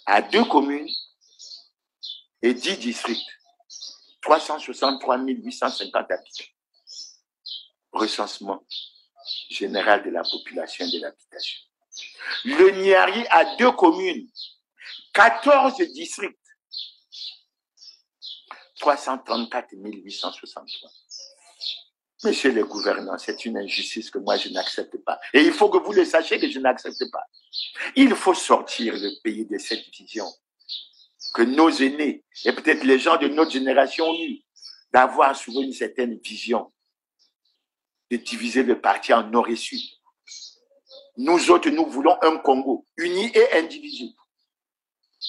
a 2 communes et 10 districts. 363 850 habitants. Recensement général de la population et de l'habitation. Le Niari a 2 communes, 14 districts, 334 863. Monsieur le gouverneur, c'est une injustice que moi je n'accepte pas. Et il faut que vous le sachiez que je n'accepte pas. Il faut sortir le pays de cette vision que nos aînés, et peut-être les gens de notre génération ont eu, d'avoir souvent une certaine vision de diviser le parti en nord et sud. Nous autres, nous voulons un Congo uni et indivisible.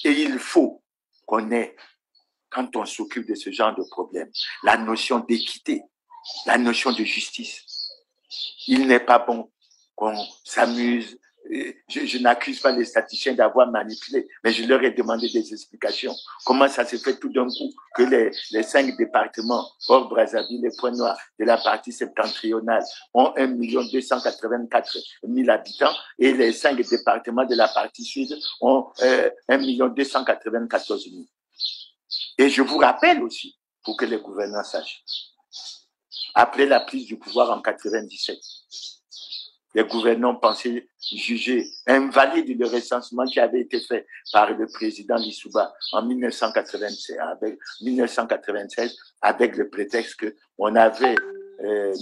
Et il faut qu'on ait, quand on s'occupe de ce genre de problème, la notion d'équité, la notion de justice. Il n'est pas bon qu'on s'amuse. Je n'accuse pas les statisticiens d'avoir manipulé, mais je leur ai demandé des explications. Comment ça se fait tout d'un coup que les 5 départements, hors Brazzaville et Pointe-Noire, de la partie septentrionale, ont 1 284 000 habitants et les 5 départements de la partie sud ont 1 294 000. Et je vous rappelle aussi, pour que les gouvernants sachent, après la prise du pouvoir en 97, les gouvernants pensaient juger invalide le recensement qui avait été fait par le président Lissouba en 1996 avec le prétexte qu'on avait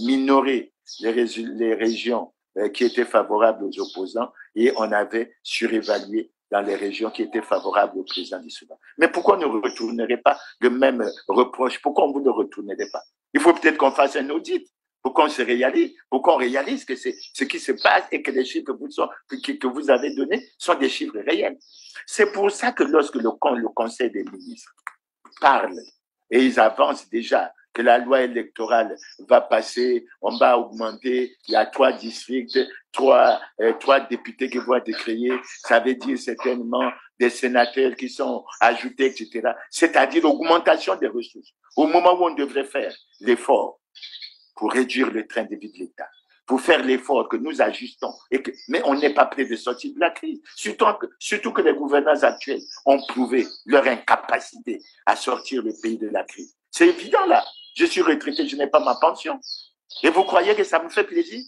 minoré les régions qui étaient favorables aux opposants et on avait surévalué dans les régions qui étaient favorables au président Lissouba. Mais pourquoi ne retournerait pas le même reproche? Pourquoi on vous le retournerait pas? Il faut peut-être qu'on fasse un audit. Pour qu'on se réalise, pour qu'on réalise que c'est ce qui se passe et que les chiffres que vous avez donnés sont des chiffres réels. C'est pour ça que lorsque le Conseil des ministres parle et ils avancent déjà que la loi électorale va passer, on va augmenter, il y a 3 districts, 3 députés qui vont être créés, ça veut dire certainement des sénateurs qui sont ajoutés, etc. C'est-à-dire l'augmentation des ressources. Au moment où on devrait faire l'effort pour réduire le train de vie de l'État, pour faire l'effort que nous ajustons, mais on n'est pas prêt de sortir de la crise. Surtout que les gouvernants actuels ont prouvé leur incapacité à sortir le pays de la crise. C'est évident là. Je suis retraité, je n'ai pas ma pension. Et vous croyez que ça me fait plaisir?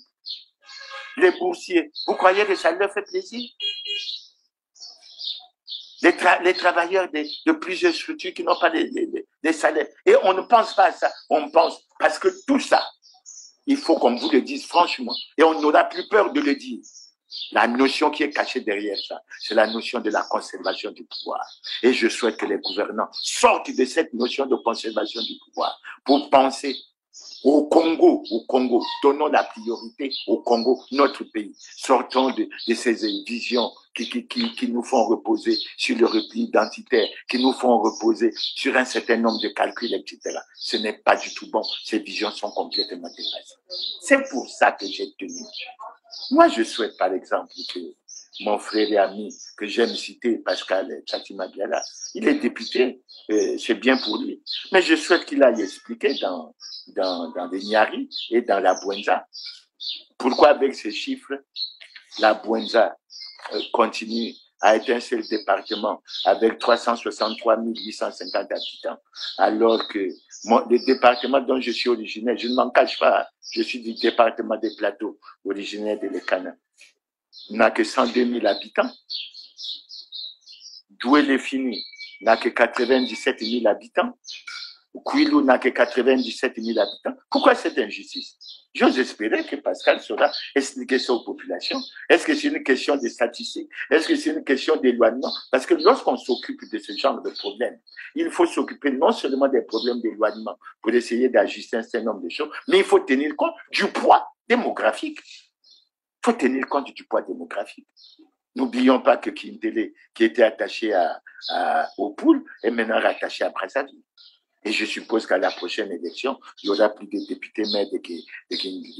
Les boursiers, vous croyez que ça leur fait plaisir? Les travailleurs de plusieurs structures qui n'ont pas des salaires. Et on ne pense pas à ça. On pense parce que tout ça, il faut qu'on vous le dise franchement. Et on n'aura plus peur de le dire. La notion qui est cachée derrière ça, c'est la notion de la conservation du pouvoir. Et je souhaite que les gouvernants sortent de cette notion de conservation du pouvoir pour penser au Congo, donnons la priorité au Congo, notre pays. Sortons de ces visions qui nous font reposer sur le repli identitaire, qui nous font reposer sur un certain nombre de calculs, etc. Ce n'est pas du tout bon. Ces visions sont complètement dépassées. C'est pour ça que j'ai tenu. Moi, je souhaite, par exemple, que mon frère et ami, que j'aime citer, Pascal Tchatima Biala, il est député, c'est bien pour lui. Mais je souhaite qu'il aille expliquer dans les Niari et dans la Bouenza. Pourquoi avec ces chiffres, la Bouenza continue à être un seul département avec 363 850 habitants, alors que le département dont je suis originaire, je ne m'en cache pas, je suis du département des Plateaux, originaire de l'Ekana, n'a que 102 000 habitants. Doué-les-Fini n'a que 97 000 habitants. Kwilu n'a que 97 000 habitants. Pourquoi cette injustice? J'ose espérer que Pascal saura expliquer ça aux populations. Est-ce que c'est une question de statistiques? Est-ce que c'est une question d'éloignement? Parce que lorsqu'on s'occupe de ce genre de problèmes, il faut s'occuper non seulement des problèmes d'éloignement pour essayer d'ajuster un certain nombre de choses, mais il faut tenir compte du poids démographique. Il faut tenir compte du poids démographique. N'oublions pas que Kindele, qui était attaché aux poules, est maintenant rattaché à Brazzaville. Et je suppose qu'à la prochaine élection, il y aura plus de députés maires de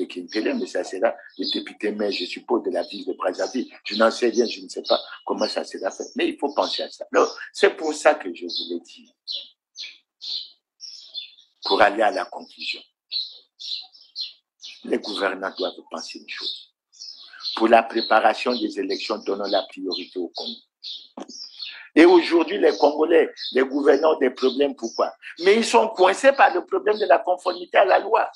Kindele, mais ça sera les députés maires, je suppose, de la ville de Brazzaville. Je n'en sais rien, je ne sais pas comment ça sera fait. Mais il faut penser à ça. C'est pour ça que je voulais dire, pour aller à la conclusion, les gouvernants doivent penser une chose. Pour la préparation des élections, donnons la priorité au Congo. Et aujourd'hui, les Congolais, les gouvernants ont des problèmes. Pourquoi? Mais ils sont coincés par le problème de la conformité à la loi.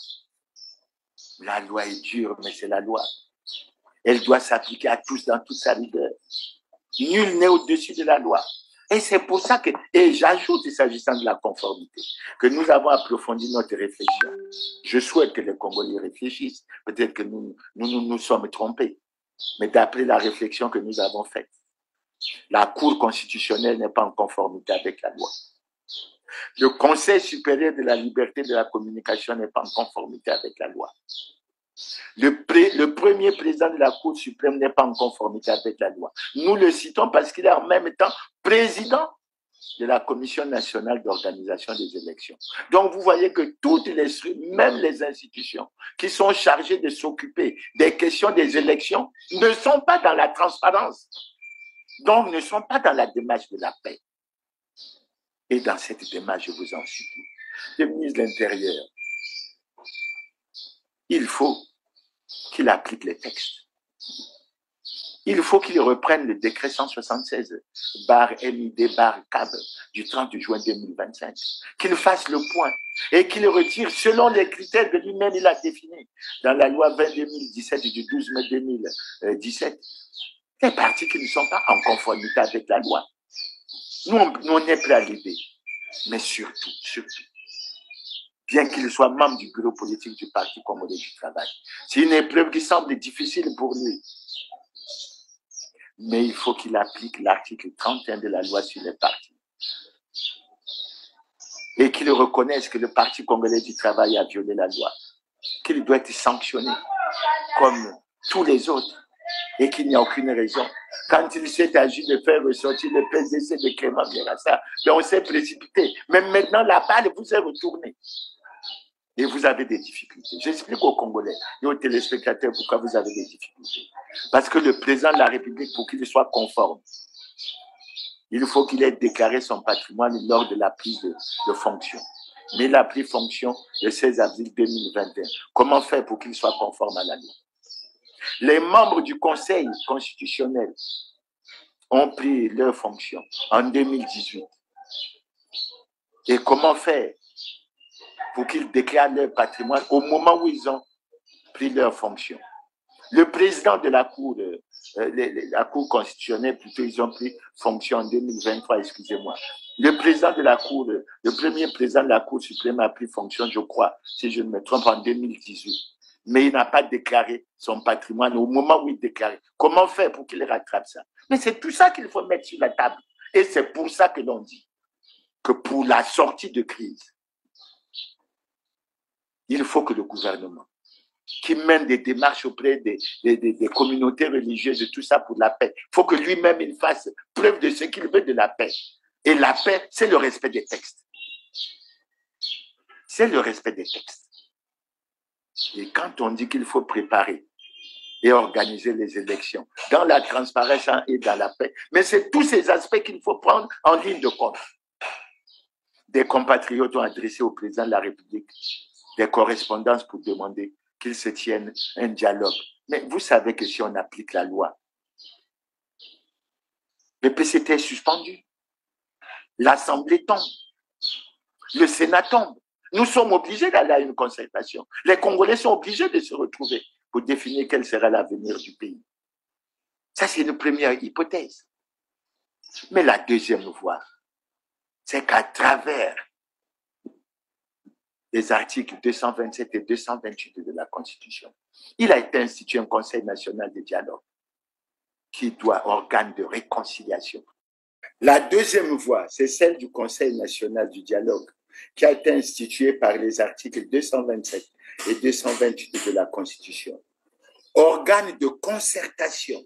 La loi est dure, mais c'est la loi. Elle doit s'appliquer à tous dans toute sa rigueur. Nul n'est au-dessus de la loi. Et c'est pour ça que, et j'ajoute, s'agissant de la conformité, que nous avons approfondi notre réflexion. Je souhaite que les Congolais réfléchissent. Peut-être que nous sommes trompés. Mais d'après la réflexion que nous avons faite, la Cour constitutionnelle n'est pas en conformité avec la loi. Le Conseil supérieur de la liberté de la communication n'est pas en conformité avec la loi. Le premier président de la Cour suprême n'est pas en conformité avec la loi. Nous le citons parce qu'il est en même temps président de la Commission nationale d'organisation des élections. Donc vous voyez que toutes les, même les institutions qui sont chargées de s'occuper des questions des élections ne sont pas dans la transparence. Donc, ne sont pas dans la démarche de la paix. Et dans cette démarche, je vous en supplie, le ministre de l'Intérieur, il faut qu'il applique les textes. Il faut qu'il reprenne le décret 176/MID/CAB du 30 juin 2025, qu'il fasse le point et qu'il retire selon les critères que lui-même il a définis dans la loi 20-2017 du 12 mai 2017. Les partis qui ne sont pas en conformité avec la loi. Nous, on est prêts à l'aider. Mais surtout, bien qu'il soit membre du bureau politique du Parti congolais du travail, c'est une épreuve qui semble difficile pour lui. Mais il faut qu'il applique l'article 31 de la loi sur les partis. Et qu'il reconnaisse que le Parti congolais du travail a violé la loi. Qu'il doit être sanctionné comme tous les autres. Et qu'il n'y a aucune raison. Quand il s'est agi de faire ressortir le PSDC de Clément Bielassa, on s'est précipité. Mais maintenant, la balle vous est retournée. Et vous avez des difficultés. J'explique aux Congolais et aux téléspectateurs pourquoi vous avez des difficultés. Parce que le président de la République, pour qu'il soit conforme, il faut qu'il ait déclaré son patrimoine lors de la prise de fonction. Mais il a pris fonction le 16 avril 2021. Comment faire pour qu'il soit conforme à la loi? Les membres du Conseil constitutionnel ont pris leur fonction en 2018. Et comment faire pour qu'ils déclarent leur patrimoine au moment où ils ont pris leur fonction? Le président de la Cour constitutionnelle, plutôt, ils ont pris fonction en 2023, excusez-moi. Le président de la Cour, le premier président de la Cour suprême a pris fonction, je crois, si je ne me trompe, en 2018. Mais il n'a pas déclaré son patrimoine au moment où il déclarait. Comment faire pour qu'il rattrape ça? Mais c'est tout ça qu'il faut mettre sur la table. Et c'est pour ça que l'on dit que pour la sortie de crise, il faut que le gouvernement, qui mène des démarches auprès des communautés religieuses et tout ça pour la paix, il faut que lui-même il fasse preuve de ce qu'il veut de la paix. Et la paix, c'est le respect des textes. C'est le respect des textes. Et quand on dit qu'il faut préparer et organiser les élections dans la transparence et dans la paix, mais c'est tous ces aspects qu'il faut prendre en ligne de compte. Des compatriotes ont adressé au président de la République des correspondances pour demander qu'il se tienne un dialogue. Mais vous savez que si on applique la loi, le PCT est suspendu, l'Assemblée tombe, le Sénat tombe. Nous sommes obligés d'aller à une concertation. Les Congolais sont obligés de se retrouver pour définir quel sera l'avenir du pays. Ça, c'est une première hypothèse. Mais la deuxième voie, c'est qu'à travers les articles 227 et 228 de la Constitution, il a été institué un Conseil national de dialogue qui doit organe de réconciliation. La deuxième voie, c'est celle du Conseil national du dialogue qui a été institué par les articles 227 et 228 de la Constitution. Organe de concertation,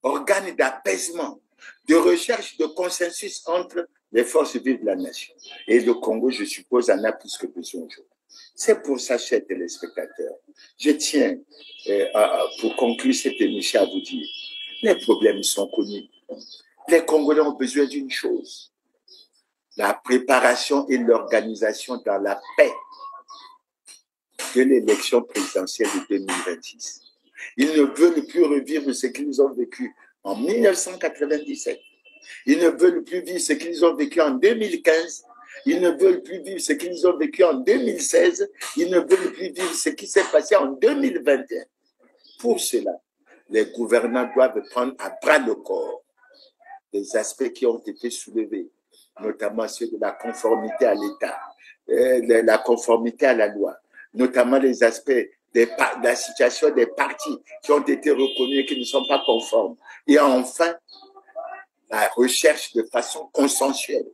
organe d'apaisement, de recherche de consensus entre les forces vives de la nation. Et le Congo, je suppose, en a plus que besoin aujourd'hui. C'est pour ça, chers téléspectateurs, je tiens, pour conclure cette émission, à vous dire, les problèmes sont connus. Les Congolais ont besoin d'une chose, la préparation et l'organisation dans la paix de l'élection présidentielle de 2026. Ils ne veulent plus revivre ce qu'ils ont vécu en 1997. Ils ne veulent plus vivre ce qu'ils ont vécu en 2015. Ils ne veulent plus vivre ce qu'ils ont vécu en 2016. Ils ne veulent plus vivre ce qui s'est passé en 2021. Pour cela, les gouvernants doivent prendre à bras le corps les aspects qui ont été soulevés, notamment ceux de la conformité à l'État, la conformité à la loi, notamment les aspects de la situation des partis qui ont été reconnus et qui ne sont pas conformes. Et enfin, la recherche de façon consensuelle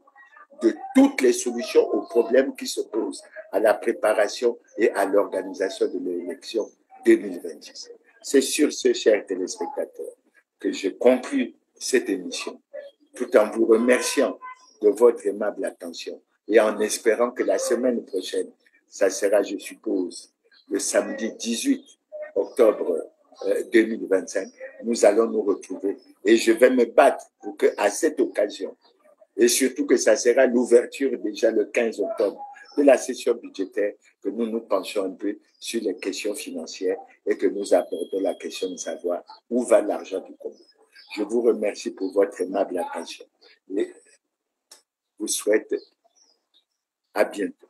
de toutes les solutions aux problèmes qui se posent à la préparation et à l'organisation de l'élection 2026. C'est sur ce, chers téléspectateurs, que je conclue cette émission, tout en vous remerciant de votre aimable attention et en espérant que la semaine prochaine, ça sera, je suppose, le samedi 18 octobre 2025, nous allons nous retrouver et je vais me battre pour qu'à cette occasion, et surtout que ça sera l'ouverture déjà le 15 octobre de la session budgétaire, que nous nous penchions un peu sur les questions financières et que nous abordons la question de savoir où va l'argent du Congo. Je vous remercie pour votre aimable attention et vous souhaite à bientôt.